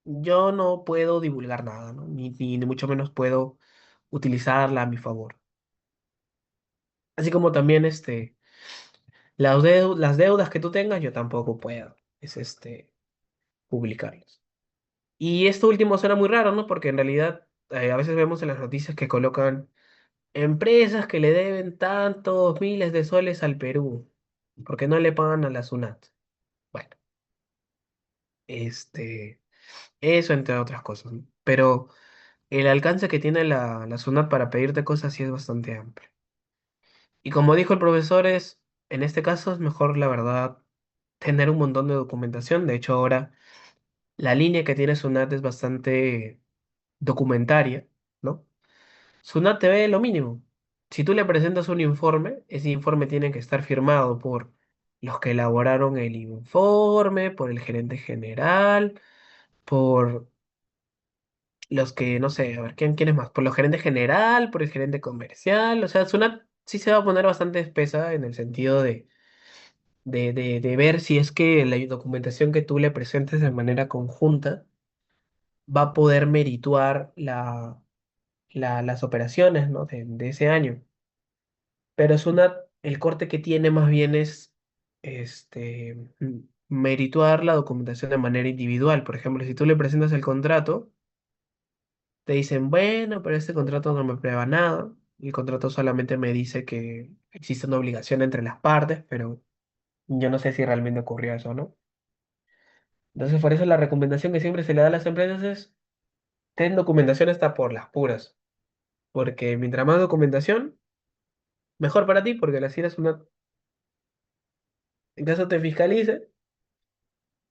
yo no puedo divulgar nada, ¿no? Ni mucho menos puedo utilizarla a mi favor. Así como también las deudas que tú tengas, yo tampoco puedo, es publicarlas. Y esto último suena muy raro, ¿no? Porque en realidad a veces vemos en las noticias que colocan empresas que le deben tantos miles de soles al Perú, porque no le pagan a la SUNAT. Bueno, eso entre otras cosas, ¿no? Pero el alcance que tiene la SUNAT para pedirte cosas sí es bastante amplio. Y como dijo el profesor, en este caso es mejor, la verdad, tener un montón de documentación. De hecho, ahora la línea que tiene SUNAT es bastante documentaria, ¿no? SUNAT te ve lo mínimo. Si tú le presentas un informe, ese informe tiene que estar firmado por los que elaboraron el informe, por el gerente general, por los que, no sé, a ver, ¿quién es más? Por los gerente general, por el gerente comercial. O sea, SUNAT sí se va a poner bastante espesa en el sentido de ver si es que la documentación que tú le presentes de manera conjunta va a poder merituar las operaciones, ¿no? de ese año. Pero el corte que tiene más bien es merituar la documentación de manera individual. Por ejemplo, si tú le presentas el contrato, te dicen, bueno, pero este contrato no me prueba nada. El contrato solamente me dice que existe una obligación entre las partes, pero yo no sé si realmente ocurrió eso, ¿no? Entonces, por eso la recomendación que siempre se le da a las empresas es, ten documentación hasta por las puras, porque mientras más documentación, mejor para ti, porque la es en caso te fiscalice,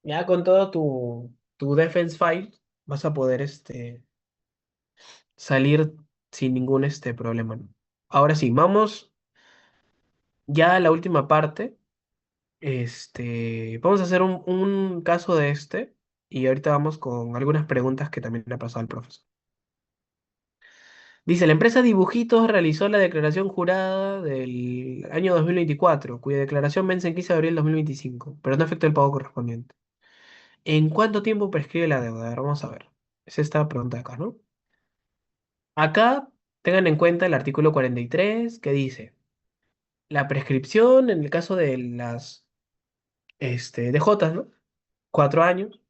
ya con todo tu defense file vas a poder salir sin ningún problema, ¿no? Ahora sí, vamos ya a la última parte. Vamos a hacer un caso de y ahorita vamos con algunas preguntas que también le ha pasado al profesor. Dice, la empresa Dibujitos realizó la declaración jurada del año 2024, cuya declaración vence en 15 de abril de 2025, pero no afecta el pago correspondiente. ¿En cuánto tiempo prescribe la deuda? A ver, vamos a ver. Es esta pregunta de acá, ¿no? Acá tengan en cuenta el artículo 43 que dice, la prescripción en el caso de las DJs, ¿no? 4 años.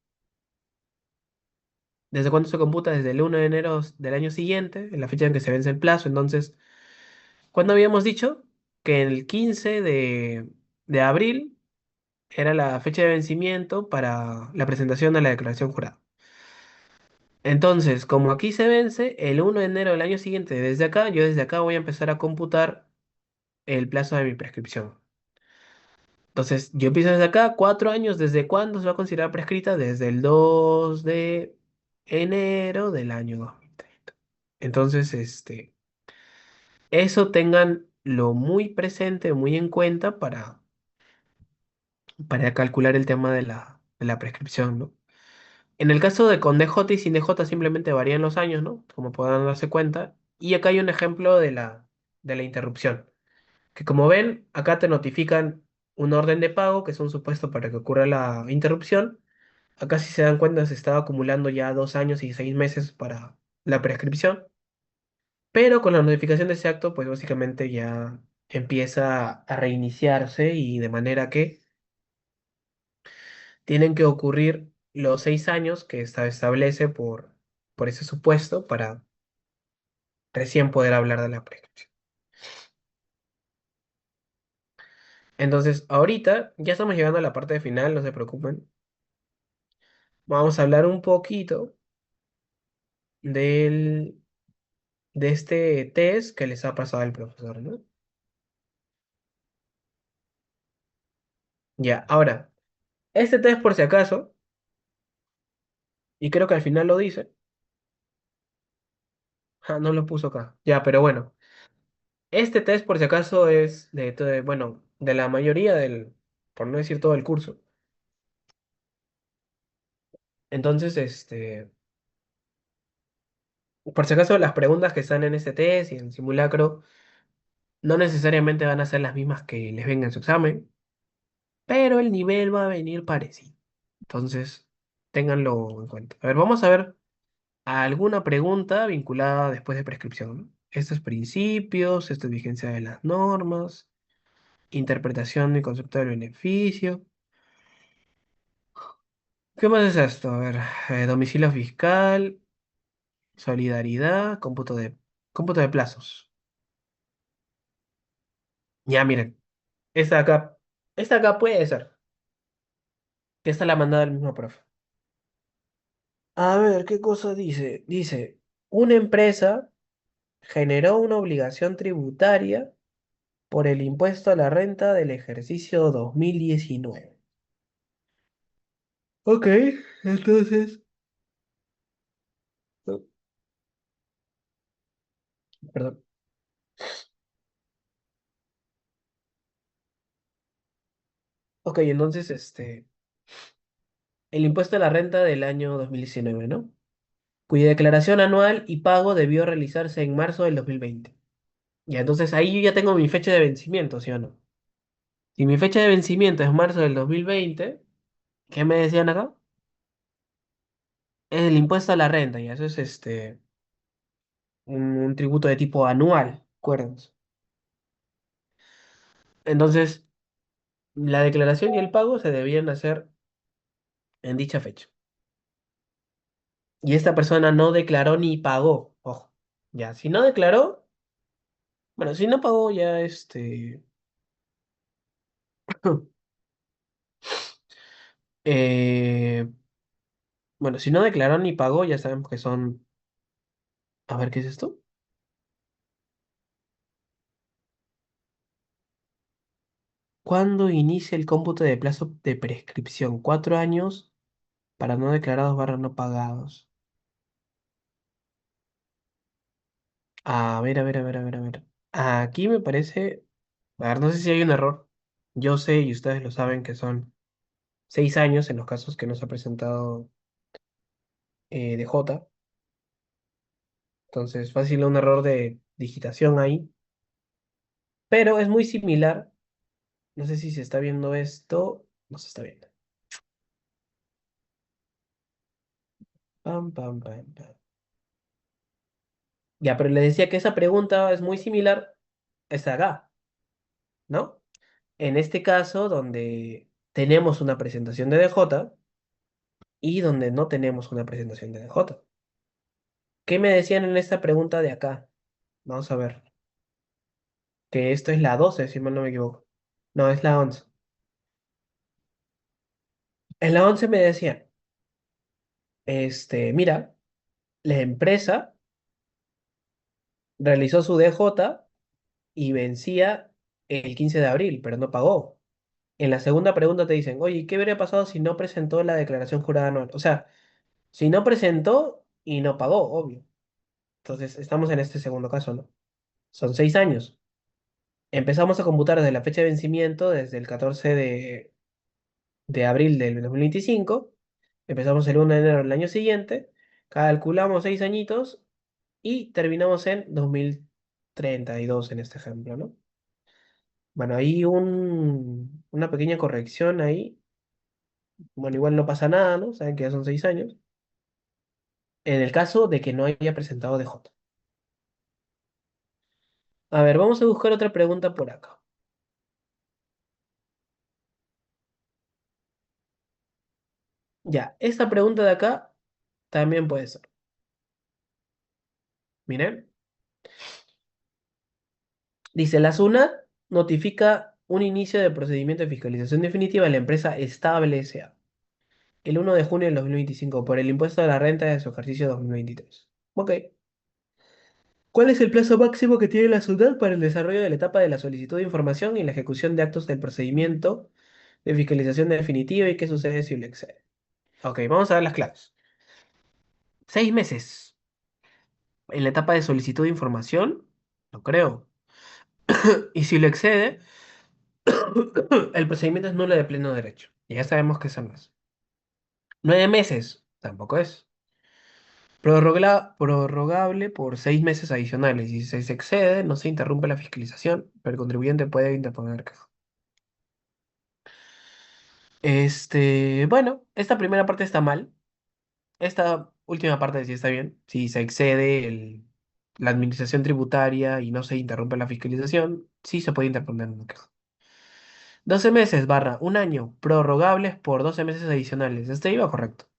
¿Desde cuándo se computa? Desde el 1 de enero del año siguiente, en la fecha en que se vence el plazo. Entonces, ¿cuándo habíamos dicho? Que el 15 de abril era la fecha de vencimiento para la presentación de la declaración jurada. Entonces, como aquí se vence el 1 de enero del año siguiente, desde acá, yo desde acá voy a empezar a computar el plazo de mi prescripción. Entonces, yo empiezo desde acá, 4 años, ¿desde cuándo se va a considerar prescrita? Desde el 2 de enero del año 2030. Entonces, eso tenganlo muy presente, muy en cuenta para calcular el tema de la prescripción, ¿no? En el caso de con DJ y sin DJ simplemente varían los años, ¿no? Como podrán darse cuenta. Y acá hay un ejemplo de la interrupción. Que como ven, acá te notifican un orden de pago, que es un supuesto para que ocurra la interrupción. Acá si se dan cuenta se estaba acumulando ya 2 años y 6 meses para la prescripción. Pero con la notificación de ese acto, pues básicamente ya empieza a reiniciarse y de manera que tienen que ocurrir los 6 años que establece por ese supuesto para recién poder hablar de la prescripción. Entonces, ahorita ya estamos llegando a la parte final, no se preocupen. Vamos a hablar un poquito del, de este test que les ha pasado al profesor, ¿no? Ya, ahora, este test por si acaso, y creo que al final lo dice, no lo puso acá, ya, pero bueno, este test por si acaso es bueno, de la mayoría por no decir todo el curso. Entonces, por si acaso las preguntas que están en este test y en el simulacro no necesariamente van a ser las mismas que les venga en su examen, pero el nivel va a venir parecido. Entonces, ténganlo en cuenta. A ver, vamos a ver alguna pregunta vinculada después de prescripción, ¿no? Estos principios, esto es vigencia de las normas, interpretación y concepto del beneficio. ¿Qué más es esto? A ver, domicilio fiscal, solidaridad, cómputo de plazos. Ya, miren, esta acá, esta acá puede ser, que esta la mandada el mismo profe. A ver, ¿qué cosa dice? Dice, una empresa generó una obligación tributaria por el impuesto a la renta del ejercicio 2019. Ok, entonces, oh, perdón. Ok, entonces, el impuesto a la renta del año 2019, ¿no? Cuya declaración anual y pago debió realizarse en marzo del 2020. Ya, entonces ahí yo ya tengo mi fecha de vencimiento, ¿sí o no? Si mi fecha de vencimiento es marzo del 2020, ¿qué me decían acá? Es el impuesto a la renta, y eso es un tributo de tipo anual, acuérdense. Entonces, la declaración y el pago se debían hacer en dicha fecha. Y esta persona no declaró ni pagó. Ojo, ya, si no declaró, bueno, si no pagó ya eh, bueno, si no declaró ni pagó, ya sabemos que son, a ver, ¿qué es esto? ¿Cuándo inicia el cómputo de plazo de prescripción? 4 años para no declarados barra no pagados. A ver, a ver, a ver, a ver, a ver. Aquí me parece, a ver, no sé si hay un error. Yo sé y ustedes lo saben que son 6 años en los casos que nos ha presentado DJ. Entonces, fácil un error de digitación ahí. Pero es muy similar. No sé si se está viendo esto. No se está viendo. Pam, pam, pam, pam. Ya, pero le decía que esa pregunta es muy similar a esta acá, ¿no? En este caso, donde tenemos una presentación de DJ y donde no tenemos una presentación de DJ. ¿Qué me decían en esta pregunta de acá? Vamos a ver. Que esto es la 12 si mal no me equivoco. No, es la 11. En la 11 me decían, mira, la empresa realizó su DJ y vencía el 15 de abril, pero no pagó. En la segunda pregunta te dicen, oye, ¿qué habría pasado si no presentó la declaración jurada anual? O sea, si no presentó y no pagó, obvio. Entonces, estamos en este segundo caso, ¿no? Son 6 años. Empezamos a computar desde la fecha de vencimiento, desde el 14 de abril del 2025. Empezamos el 1 de enero del año siguiente. Calculamos 6 añitos y terminamos en 2032 en este ejemplo, ¿no? Bueno, hay una pequeña corrección ahí. Bueno, igual no pasa nada, ¿no? Saben que ya son 6 años. En el caso de que no haya presentado DJ. A ver, vamos a buscar otra pregunta por acá. Ya, esta pregunta de acá también puede ser. Miren, dice, la SUNAT notifica un inicio de procedimiento de fiscalización definitiva a la empresa Estable S.A. el 1 de junio del 2025 por el impuesto a la renta de su ejercicio 2023. Ok. ¿Cuál es el plazo máximo que tiene la SUNAT para el desarrollo de la etapa de la solicitud de información y la ejecución de actos del procedimiento de fiscalización definitiva y qué sucede si lo excede? Ok, vamos a ver las claves. 6 meses en la etapa de solicitud de información, no creo. Y si lo excede, el procedimiento es nulo de pleno derecho. Y ya sabemos que son más. 9 meses, tampoco es. Prorrogable por 6 meses adicionales. Y si se excede, no se interrumpe la fiscalización, pero el contribuyente puede interponer queja. Bueno, esta primera parte está mal. Esta última parte sí está bien. Si se excede la administración tributaria y no se interrumpe la fiscalización, sí se puede interponer una queja. 12 meses barra un año prorrogables por 12 meses adicionales. Este iba correcto.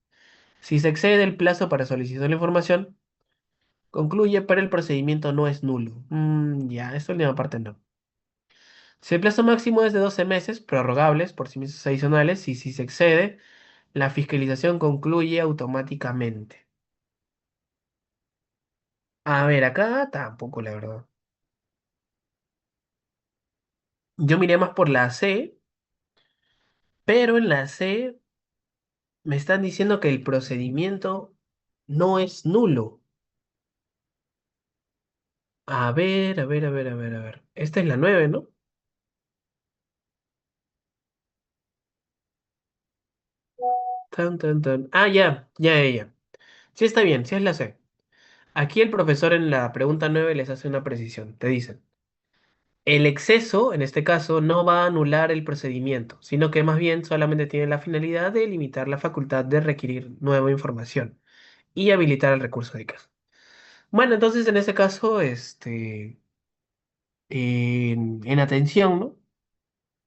Si se excede el plazo para solicitar la información, concluye, pero el procedimiento no es nulo. Ya, esta última parte no. Si el plazo máximo es de 12 meses, prorrogables por 6 meses adicionales, y si se excede, la fiscalización concluye automáticamente. A ver, acá tampoco, la verdad. Yo miré más por la C, pero en la C me están diciendo que el procedimiento no es nulo. A ver, a ver, a ver, a ver, a ver. Esta es la 9, ¿no? Tan, tan, tan. Ah, ya, ya, ya, ya. Sí está bien, sí es la C. Aquí el profesor en la pregunta 9 les hace una precisión. Te dicen, el exceso, en este caso, no va a anular el procedimiento, sino que más bien solamente tiene la finalidad de limitar la facultad de requerir nueva información y habilitar el recurso de caso. Bueno, entonces en ese caso, en atención, ¿no?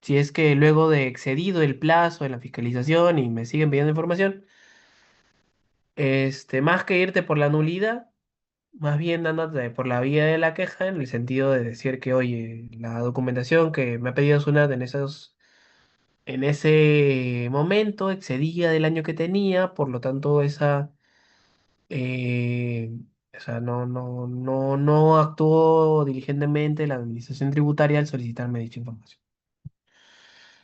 Si es que luego de excedido el plazo de la fiscalización y me siguen pidiendo información, más que irte por la nulidad, más bien dándote por la vía de la queja en el sentido de decir que, oye, la documentación que me ha pedido SUNAT en ese momento excedía del año que tenía, por lo tanto eh, o sea, no actuó diligentemente la administración tributaria al solicitarme dicha información.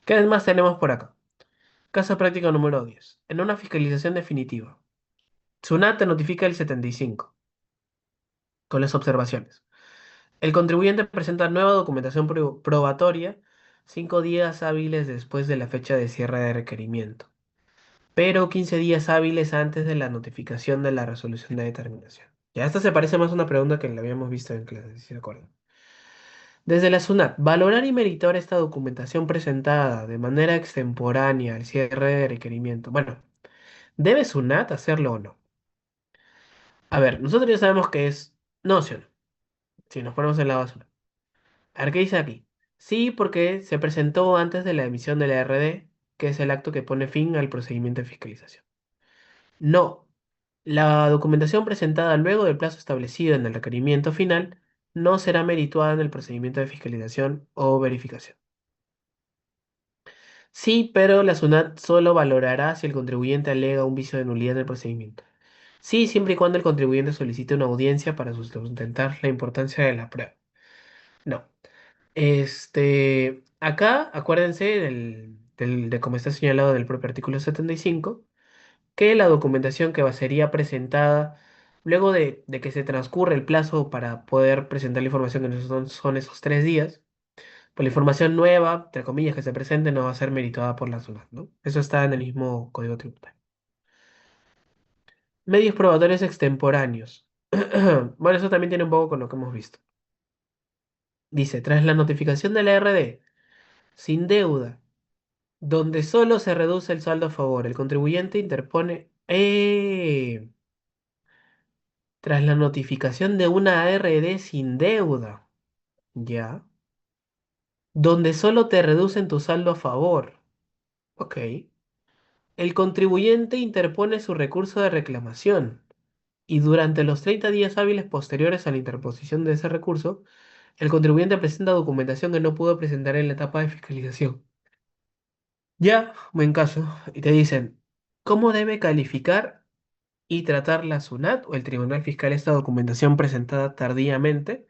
¿Qué más tenemos por acá? Caso práctico número 10. En una fiscalización definitiva, SUNAT te notifica el 75 con las observaciones. El contribuyente presenta nueva documentación probatoria 5 días hábiles después de la fecha de cierre de requerimiento, pero 15 días hábiles antes de la notificación de la resolución de determinación. Ya, esta se parece más a una pregunta que la habíamos visto en clase, si se acuerdan. Desde la SUNAT, valorar y meritar esta documentación presentada de manera extemporánea al cierre de requerimiento. Bueno, ¿debe SUNAT hacerlo o no? A ver, nosotros ya sabemos que es no, sí o no, si nos ponemos en la basura. A ver, ¿qué dice aquí? Sí, porque se presentó antes de la emisión de la RD, que es el acto que pone fin al procedimiento de fiscalización. No. La documentación presentada luego del plazo establecido en el requerimiento final no será merituada en el procedimiento de fiscalización o verificación. Sí, pero la SUNAT solo valorará si el contribuyente alega un vicio de nulidad en el procedimiento. Sí, siempre y cuando el contribuyente solicite una audiencia para sustentar la importancia de la prueba. No. Acá, acuérdense de como está señalado en el propio artículo 75, que la documentación que sería presentada luego de que se transcurre el plazo para poder presentar la información, que no son esos 3 días, pues la información nueva, entre comillas, que se presente no va a ser meritada por la SUNAT, ¿no? Eso está en el mismo Código Tributario. Medios probatorios extemporáneos. Bueno, eso también tiene un poco con lo que hemos visto. Dice, tras la notificación de la RD, sin deuda, donde solo se reduce el saldo a favor, el contribuyente interpone... Tras la notificación de una ARD sin deuda, ¿ya? Donde solo te reducen tu saldo a favor. Ok. El contribuyente interpone su recurso de reclamación y durante los 30 días hábiles posteriores a la interposición de ese recurso, el contribuyente presenta documentación que no pudo presentar en la etapa de fiscalización. Ya, buen caso. Y te dicen, ¿cómo debe calificar y tratar la SUNAT o el Tribunal Fiscal esta documentación presentada tardíamente?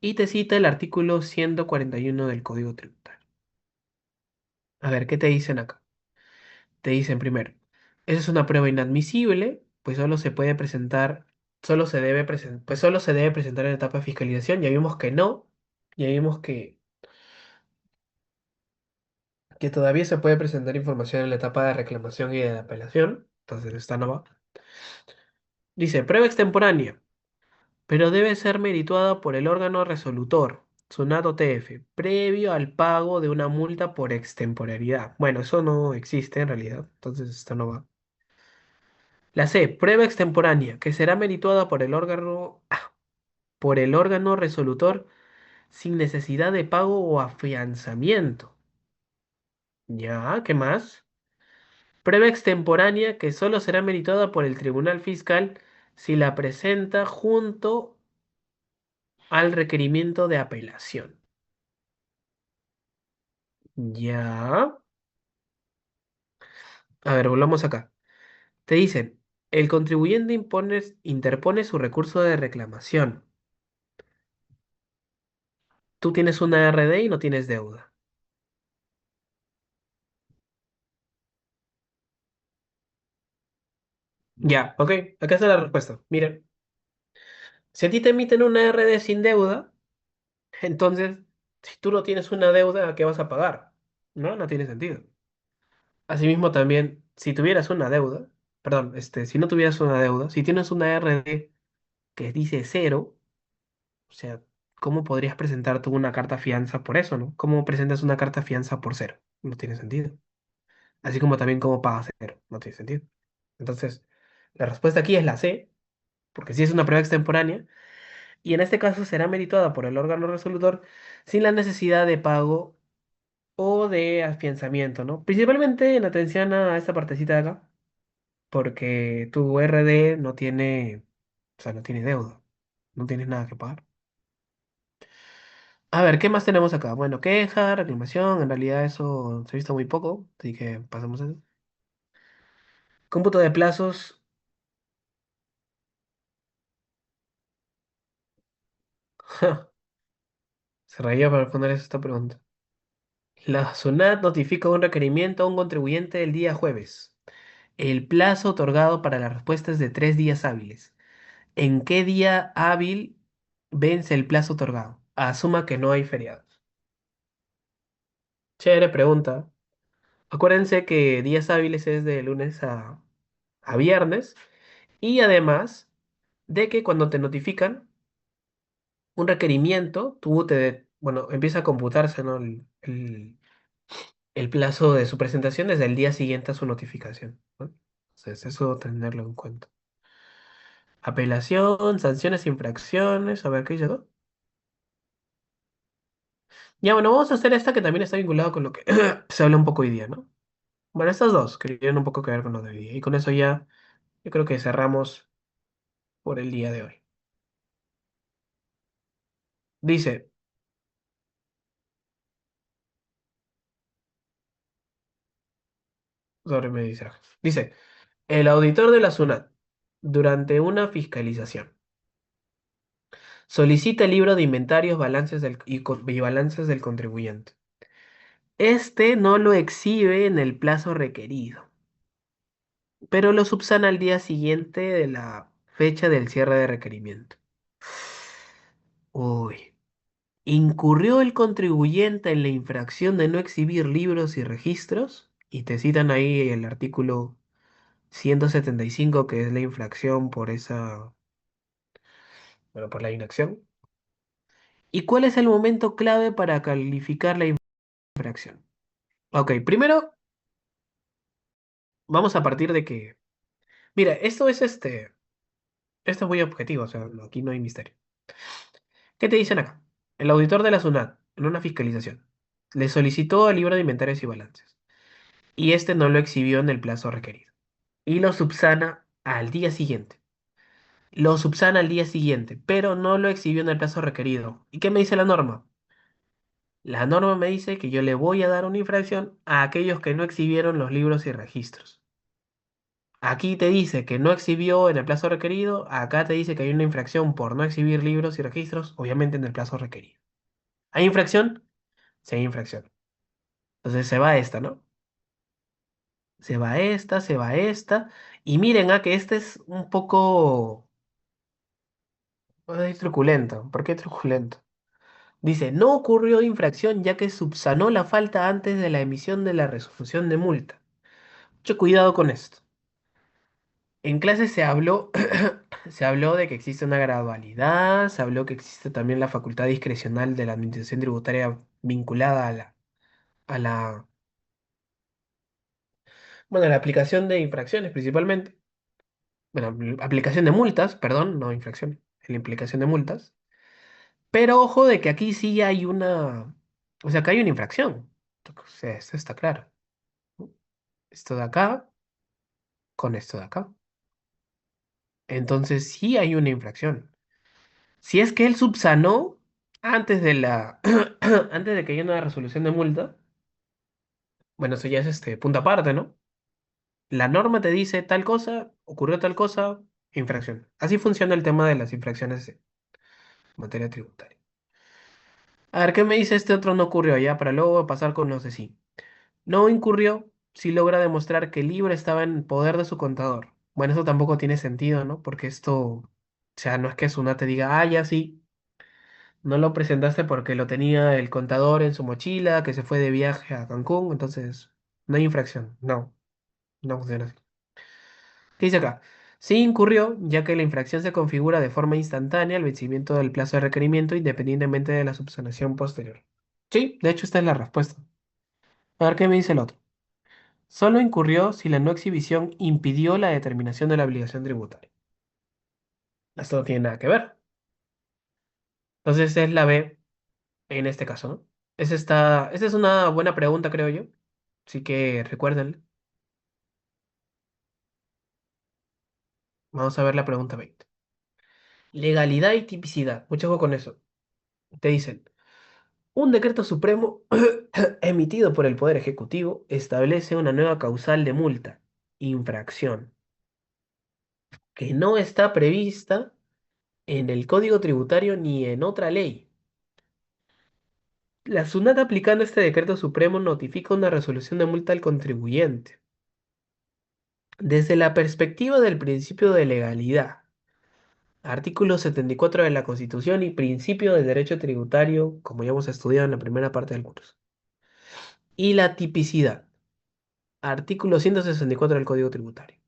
Y te cita el artículo 141 del Código Tributario. A ver, ¿qué te dicen acá? Te dicen primero, esa es una prueba inadmisible, pues solo se puede presentar, solo se debe presentar en la etapa de fiscalización. Ya vimos que no, ya vimos que todavía se puede presentar información en la etapa de reclamación y de apelación. Entonces, esta no va. Dice, prueba extemporánea, pero debe ser merituada por el órgano resolutor, SUNAT o TF, previo al pago de una multa por extemporaneidad. Bueno, eso no existe en realidad, entonces esto no va. La C, prueba extemporánea, que será merituada por el órgano resolutor sin necesidad de pago o afianzamiento. Ya, ¿qué más? Prueba extemporánea que solo será merituada por el Tribunal Fiscal si la presenta junto al requerimiento de apelación. Ya. A ver, volvamos acá. Te dicen, el contribuyente interpone su recurso de reclamación. Tú tienes una RD y no tienes deuda. Ya, ok. Acá está la respuesta. Miren, si a ti te emiten una RD sin deuda, entonces, si tú no tienes una deuda, ¿a qué vas a pagar? No, no tiene sentido. Asimismo, también, si tuvieras una deuda, perdón, si no tuvieras una deuda, si tienes una RD que dice cero, o sea, ¿cómo podrías presentar tú una carta fianza por eso, no? ¿Cómo presentas una carta fianza por cero? No tiene sentido. Así como también cómo pagas cero, no tiene sentido. Entonces, la respuesta aquí es la C, porque sí es una prueba extemporánea, y en este caso será merituada por el órgano resolutor sin la necesidad de pago o de afianzamiento, ¿no? Principalmente en atención a esta partecita de acá, porque tu RD no tiene, o sea, no tiene deuda, no tienes nada que pagar. A ver, ¿qué más tenemos acá? Bueno, queja, reclamación, en realidad eso se ha visto muy poco, así que pasamos a eso. Cómputo de plazos. Se reía para responder esta pregunta. La SUNAT notifica un requerimiento a un contribuyente el día jueves. El plazo otorgado para la respuesta es de 3 días hábiles. ¿En qué día hábil vence el plazo otorgado? Asuma que no hay feriados. Chévere pregunta. Acuérdense que días hábiles es de lunes a viernes y además de que cuando te notifican un requerimiento, bueno, empieza a computarse, ¿no? El plazo de su presentación desde el día siguiente a su notificación, ¿no? Entonces, eso tenerlo en cuenta. Apelación, sanciones, infracciones, a ver qué llegó. Ya, bueno, vamos a hacer esta que también está vinculada con lo que se habla un poco hoy día, ¿no? Bueno, estas dos que tienen un poco que ver con lo de hoy día. Y con eso ya Yo creo que cerramos por el día de hoy. Dice, sobre medidas. Dice, el auditor de la SUNAT, durante una fiscalización, solicita el libro de inventarios y balances del contribuyente. Este no lo exhibe en el plazo requerido, pero lo subsana al día siguiente de la fecha del cierre de requerimiento. Uy. ¿Incurrió el contribuyente en la infracción de no exhibir libros y registros? Y te citan ahí el artículo 175, que es la infracción por esa, bueno, por la inacción. ¿Y cuál es el momento clave para calificar la infracción? Ok, primero vamos a partir de que, mira, esto es muy objetivo, o sea, aquí no hay misterio. ¿Qué te dicen acá? El auditor de la SUNAT, en una fiscalización, le solicitó el libro de inventarios y balances, y este no lo exhibió en el plazo requerido. Y lo subsana al día siguiente. Lo subsana al día siguiente, pero no lo exhibió en el plazo requerido. ¿Y qué me dice la norma? La norma me dice que yo le voy a dar una infracción a aquellos que no exhibieron los libros y registros. Aquí te dice que no exhibió en el plazo requerido, acá te dice que hay una infracción por no exhibir libros y registros, obviamente en el plazo requerido. ¿Hay infracción? Sí hay infracción. Entonces se va esta, ¿no? Se va esta. Y miren, que este es un poco... Ay, truculento. ¿Por qué truculento? Dice, no ocurrió infracción ya que subsanó la falta antes de la emisión de la resolución de multa. Mucho cuidado con esto. En clase se habló de que existe una gradualidad, se habló que existe también la facultad discrecional de la administración tributaria vinculada a la aplicación de infracciones principalmente. Bueno, aplicación de multas, perdón, no infracciones, la implicación de multas. Pero ojo de que aquí sí hay o sea, que hay una infracción. O sea, esto está claro. Esto de acá con esto de acá. Entonces sí hay una infracción. Si es que él subsanó antes de antes de que haya una resolución de multa, bueno, eso ya es punto aparte, ¿no? La norma te dice tal cosa, ocurrió tal cosa, infracción. Así funciona el tema de las infracciones en materia tributaria. A ver, ¿qué me dice este otro no ocurrió ya? Para luego pasar con los de sí. No incurrió si logra demostrar que el libro estaba en poder de su contador. Bueno, eso tampoco tiene sentido, ¿no? Porque esto, o sea, no es que Suna te diga, ya sí, no lo presentaste porque lo tenía el contador en su mochila, que se fue de viaje a Cancún, entonces no hay infracción. No, no funciona así. ¿Qué dice acá? Sí incurrió, ya que la infracción se configura de forma instantánea al vencimiento del plazo de requerimiento, independientemente de la subsanación posterior. Sí, de hecho esta es la respuesta. A ver qué me dice el otro. Solo incurrió si la no exhibición impidió la determinación de la obligación tributaria. Esto no tiene nada que ver. Entonces es la B en este caso, ¿no? Esa es una buena pregunta, creo yo. Así que recuérdenla. Vamos a ver la pregunta 20. Legalidad y tipicidad. Mucho ojo con eso. Te dicen, un decreto supremo emitido por el Poder Ejecutivo establece una nueva causal de multa, infracción, que no está prevista en el Código Tributario ni en otra ley. La SUNAT aplicando este decreto supremo notifica una resolución de multa al contribuyente. Desde la perspectiva del principio de legalidad, artículo 74 de la Constitución y principio del derecho tributario, como ya hemos estudiado en la primera parte del curso. Y la tipicidad, artículo 164 del Código Tributario.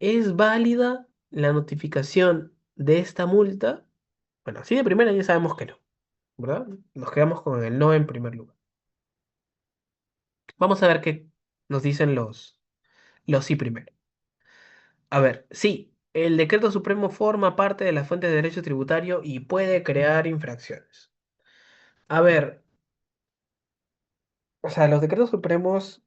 ¿Es válida la notificación de esta multa? Bueno, así de primera ya sabemos que no, ¿verdad? Nos quedamos con el no en primer lugar. Vamos a ver qué nos dicen los sí primero. A ver, sí, el decreto supremo forma parte de la fuente de derecho tributario y puede crear infracciones. A ver, o sea, los decretos supremos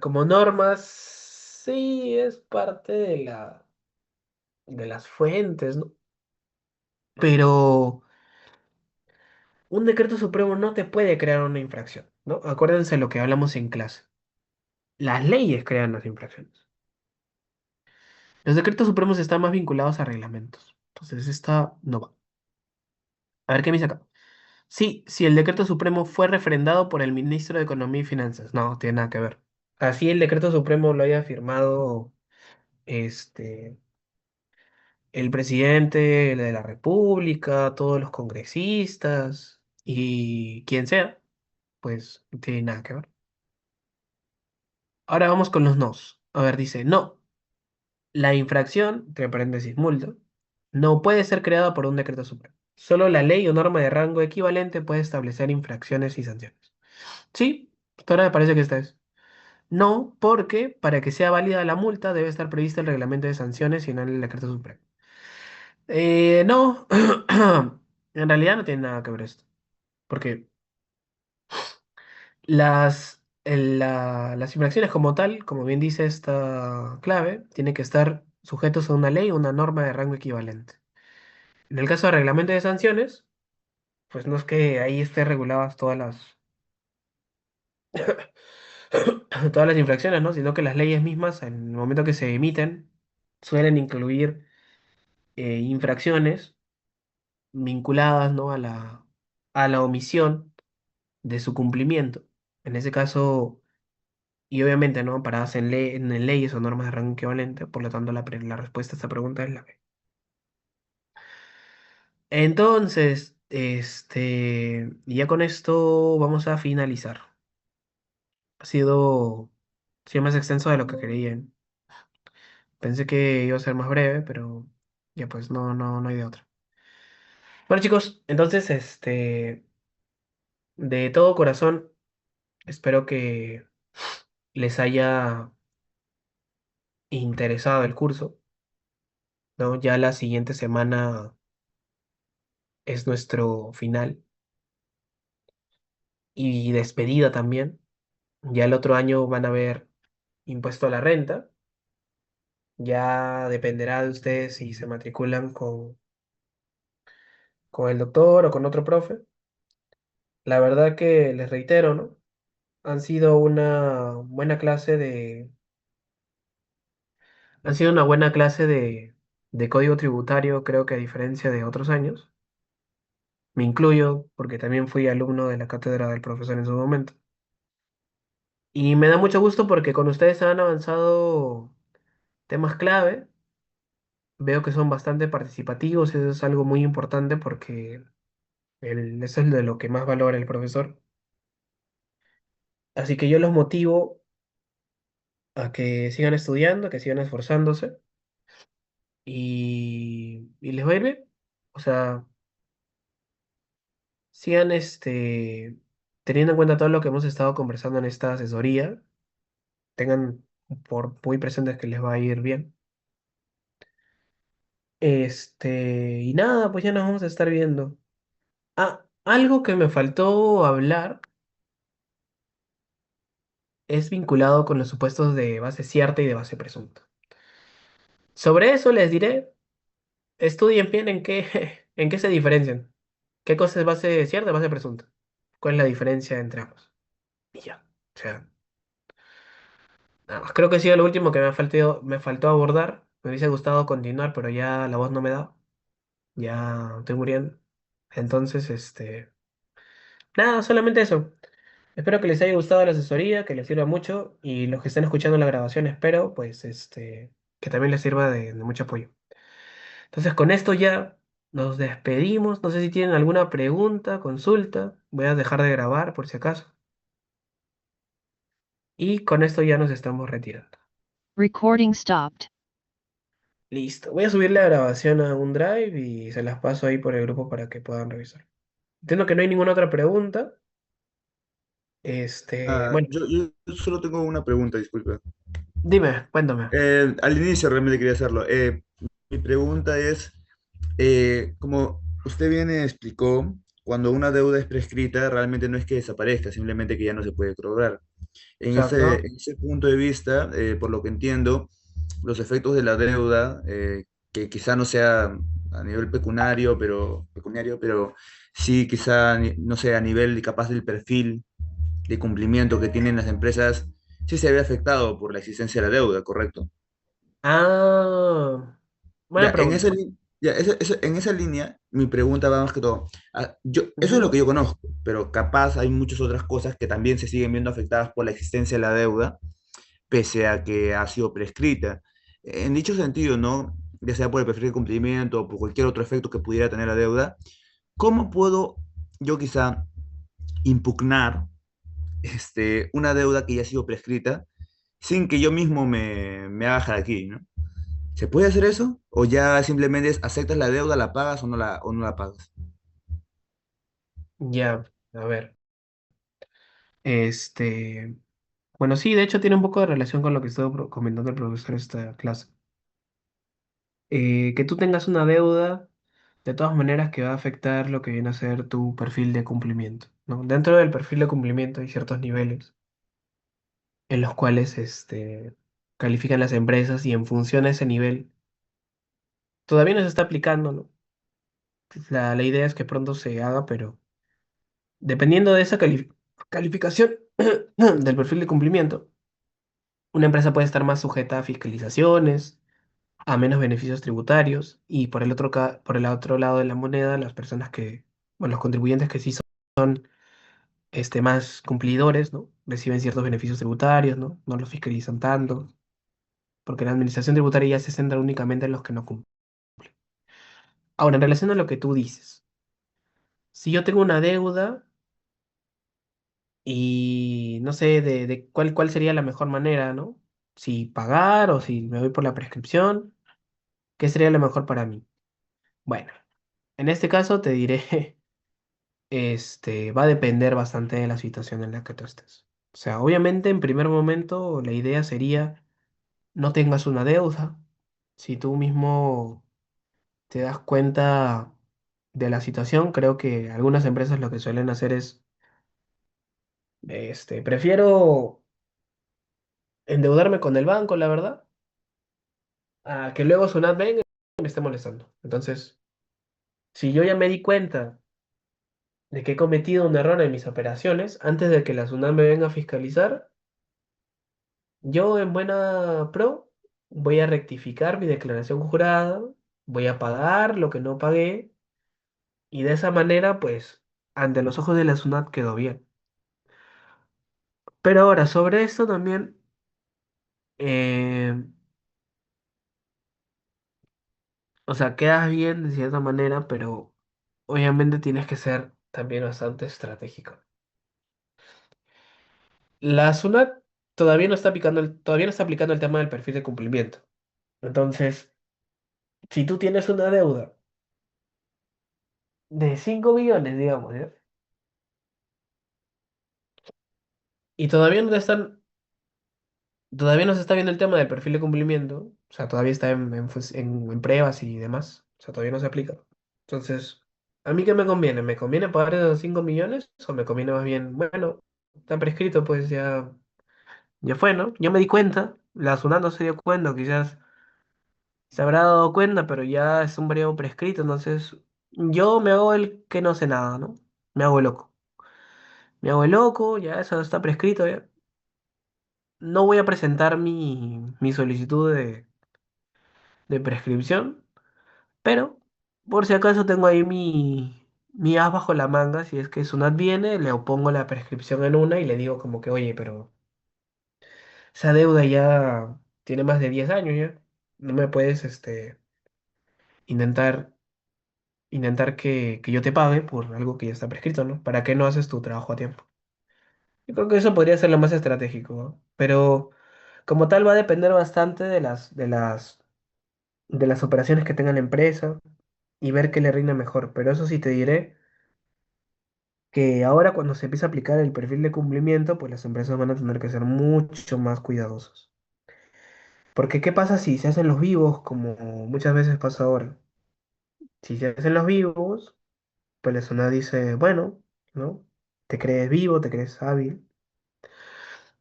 como normas. Sí, es parte de las fuentes, ¿no? Pero un decreto supremo no te puede crear una infracción, ¿no? Acuérdense lo que hablamos en clase. Las leyes crean las infracciones. Los decretos supremos están más vinculados a reglamentos. Entonces, esta no va. A ver qué me dice acá. Sí, si el decreto supremo fue refrendado por el ministro de Economía y Finanzas. No, tiene nada que ver. Así el decreto supremo lo haya firmado este, el presidente de la República, todos los congresistas y quien sea, pues no tiene nada que ver. Ahora vamos con los nos. A ver, dice, no, la infracción, entre paréntesis, multa, no puede ser creada por un decreto supremo. Solo la ley o norma de rango equivalente puede establecer infracciones y sanciones. Sí, hasta ahora me parece que esta es. No, porque para que sea válida la multa debe estar prevista el reglamento de sanciones y no el decreto supremo. No, en realidad no tiene nada que ver esto, porque las infracciones como tal, como bien dice esta clave, tienen que estar sujetos a una ley o una norma de rango equivalente. En el caso de reglamento de sanciones, pues no es que ahí esté reguladas todas las infracciones, ¿no? Sino que las leyes mismas, en el momento que se emiten, suelen incluir infracciones vinculadas, ¿no? a la omisión de su cumplimiento. En ese caso, y obviamente, ¿no? Paradas en leyes o normas de rango equivalente, por lo tanto, la respuesta a esta pregunta es la B. Entonces, y ya con esto vamos a finalizar. Ha sido más extenso de lo que creía. Pensé que iba a ser más breve, pero ya pues no hay de otra. Bueno, chicos, entonces, de todo corazón, espero que les haya interesado el curso, ¿no? Ya la siguiente semana es nuestro final y despedida también. Ya el otro año van a ver impuesto a la renta. Ya dependerá de ustedes si se matriculan con el doctor o con otro profe. La verdad que les reitero, ¿no? Han sido una buena clase han sido una buena clase de código tributario, creo que a diferencia de otros años. Me incluyo porque también fui alumno de la cátedra del profesor en su momento. Y me da mucho gusto porque con ustedes han avanzado temas clave. Veo que son bastante participativos, eso es algo muy importante porque eso es de lo que más valora el profesor. Así que yo los motivo a que sigan estudiando, que sigan esforzándose y les va a ir bien. O sea, sigan teniendo en cuenta todo lo que hemos estado conversando en esta asesoría, tengan por muy presentes que les va a ir bien. Y nada, pues ya nos vamos a estar viendo. Ah, algo que me faltó hablar es vinculado con los supuestos de base cierta y de base presunta. Sobre eso les diré, estudien bien en qué, en qué se diferencian. ¿Qué cosa es base cierta y base presunta? ¿Cuál es la diferencia entre ambos? Y ya. O sea, nada más. Creo que ha sido lo último que me faltó abordar. Me hubiese gustado continuar, pero ya la voz no me da. Ya estoy muriendo. Entonces, nada, solamente eso. Espero que les haya gustado la asesoría, que les sirva mucho y los que estén escuchando la grabación espero, pues, que también les sirva de mucho apoyo. Entonces, con esto ya nos despedimos. No sé si tienen alguna pregunta, consulta. Voy a dejar de grabar por si acaso. Y con esto ya nos estamos retirando. Recording stopped. Listo. Voy a subir la grabación a un drive y se las paso ahí por el grupo para que puedan revisar. Entiendo que no hay ninguna otra pregunta. Bueno, Yo solo tengo una pregunta, disculpe. dime, cuéntame. Al inicio realmente quería hacerlo. Mi pregunta es, como usted bien explicó, cuando una deuda es prescrita, realmente no es que desaparezca, simplemente que ya no se puede cobrar. Exacto. En ese punto de vista, por lo que entiendo, los efectos de la deuda, que quizá no sea a nivel pecuniario, pero sí quizá, no sé, a nivel capaz del perfil de cumplimiento que tienen las empresas, sí se ve afectado por la existencia de la deuda, ¿correcto? Ah, buena Ya, en esa, pregunta. en esa línea, mi pregunta va más que todo. Eso es lo Ujú. que yo conozco, pero capaz hay muchas otras cosas que también se siguen viendo afectadas por la existencia de la deuda, pese a que ha sido prescrita. En dicho sentido, ¿no? Ya sea por el perfil de cumplimiento o por cualquier otro efecto que pudiera tener la deuda, ¿cómo puedo yo quizá impugnar una deuda que ya ha sido prescrita sin que yo mismo me haga aquí, ¿no? ¿Se puede hacer eso? ¿O ya simplemente aceptas la deuda, la pagas o no la pagas? Ya, a ver. Este, bueno, sí, de hecho tiene un poco de relación con lo que estuvo comentando el profesor esta clase. Que tú tengas una deuda, de todas maneras que va a afectar lo que viene a ser tu perfil de cumplimiento, ¿no? Dentro del perfil de cumplimiento hay ciertos niveles en los cuales califican las empresas y en función a ese nivel, todavía no se está aplicando, ¿no? La idea es que pronto se haga, pero dependiendo de esa calificación del perfil de cumplimiento, una empresa puede estar más sujeta a fiscalizaciones, a menos beneficios tributarios, y por el por el otro lado de la moneda, las personas bueno, los contribuyentes que sí son más cumplidores, ¿no? Reciben ciertos beneficios tributarios, ¿no? No los fiscalizan tanto, porque la administración tributaria ya se centra únicamente en los que no cumplen. Ahora, en relación a lo que tú dices, si yo tengo una deuda y no sé de cuál sería la mejor manera, ¿no? Si pagar o si me voy por la prescripción, ¿qué sería lo mejor para mí? Bueno, en este caso te diré, va a depender bastante de la situación en la que tú estés. O sea, obviamente en primer momento la idea sería no tengas una deuda. Si tú mismo te das cuenta de la situación, creo que algunas empresas lo que suelen hacer es, prefiero endeudarme con el banco, la verdad, a que luego Sunat venga y me esté molestando. Entonces, si yo ya me di cuenta de que he cometido un error en mis operaciones, antes de que la Sunat me venga a fiscalizar, yo en buena pro voy a rectificar mi declaración jurada, voy a pagar lo que no pagué y de esa manera, pues, ante los ojos de la SUNAT quedó bien. Pero ahora, sobre esto también, eh, o sea, quedas bien de cierta manera, pero obviamente tienes que ser también bastante estratégico. La SUNAT todavía no está aplicando el tema del perfil de cumplimiento. Entonces, si tú tienes una deuda de 5 millones, digamos, ¿ya? Y todavía no se está viendo el tema del perfil de cumplimiento, o sea, todavía está en pruebas y demás, o sea, todavía no se aplica. Entonces, ¿a mí qué me conviene? ¿Me conviene pagar esos 5 millones o me conviene más bien, bueno, está prescrito, pues ya fue, ¿no? Yo me di cuenta, la SUNAT no se dio cuenta, quizás se habrá dado cuenta, pero ya es un breve prescrito, entonces yo me hago el que no sé nada, ¿no? Me hago el loco. Me hago el loco, ya eso está prescrito, ya. No voy a presentar mi solicitud de prescripción, pero por si acaso tengo ahí mi as bajo la manga, si es que Sunat viene, le opongo la prescripción en una y le digo como que, oye, pero esa deuda ya tiene más de 10 años ya, no me puedes intentar, intentar que yo te pague por algo que ya está prescrito, ¿no? ¿Para qué no haces tu trabajo a tiempo? Yo creo que eso podría ser lo más estratégico, ¿no? Pero como tal va a depender bastante de las operaciones que tenga la empresa y ver qué le rinde mejor. Pero eso sí te diré que ahora cuando se empieza a aplicar el perfil de cumplimiento, pues las empresas van a tener que ser mucho más cuidadosas. Porque ¿qué pasa si se hacen los vivos, como muchas veces pasa ahora? Si se hacen los vivos, pues la zona dice, bueno, ¿no? Te crees vivo, te crees hábil.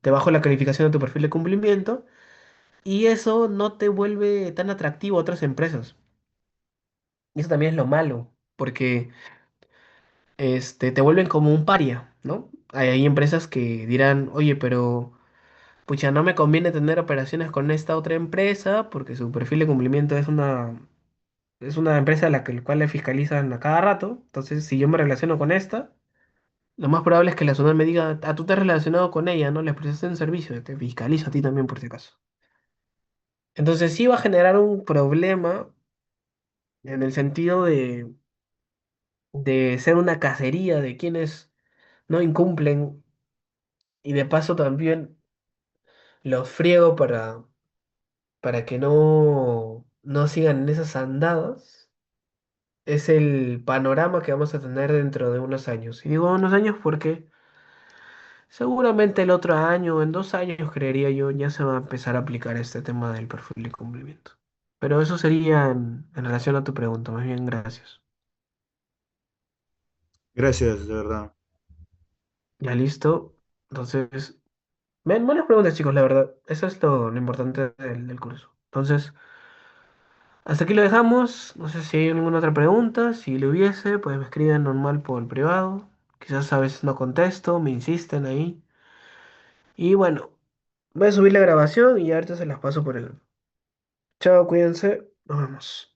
te bajo la calificación de tu perfil de cumplimiento y eso no te vuelve tan atractivo a otras empresas. Y eso también es lo malo, porque te vuelven como un paria, ¿no? Hay empresas que dirán, oye, pero pucha, no me conviene tener operaciones con esta otra empresa porque su perfil de cumplimiento es una empresa a la que el cual le fiscalizan a cada rato. Entonces, si yo me relaciono con esta, lo más probable es que la zona me diga, ah, tú te has relacionado con ella, ¿no? Le prestaste un servicio, te fiscalizo a ti también por si acaso. Entonces, sí va a generar un problema en el sentido de ser una cacería de quienes no incumplen y de paso también los friego para que no sigan en esas andadas. Es el panorama que vamos a tener dentro de unos años. Y digo unos años porque seguramente el otro año, en 2 años, creería yo, ya se va a empezar a aplicar este tema del perfil de cumplimiento. Pero eso sería en relación a tu pregunta, más bien gracias. Gracias, de verdad. Ya listo. Entonces, ven, buenas preguntas, chicos, la verdad. Eso es lo importante del curso. Entonces, hasta aquí lo dejamos. No sé si hay alguna otra pregunta. Si le hubiese, pues me escriben normal por el privado. Quizás a veces no contesto, me insisten ahí. Y bueno, voy a subir la grabación y ya ahorita se las paso por el. Chao, cuídense. Nos vemos.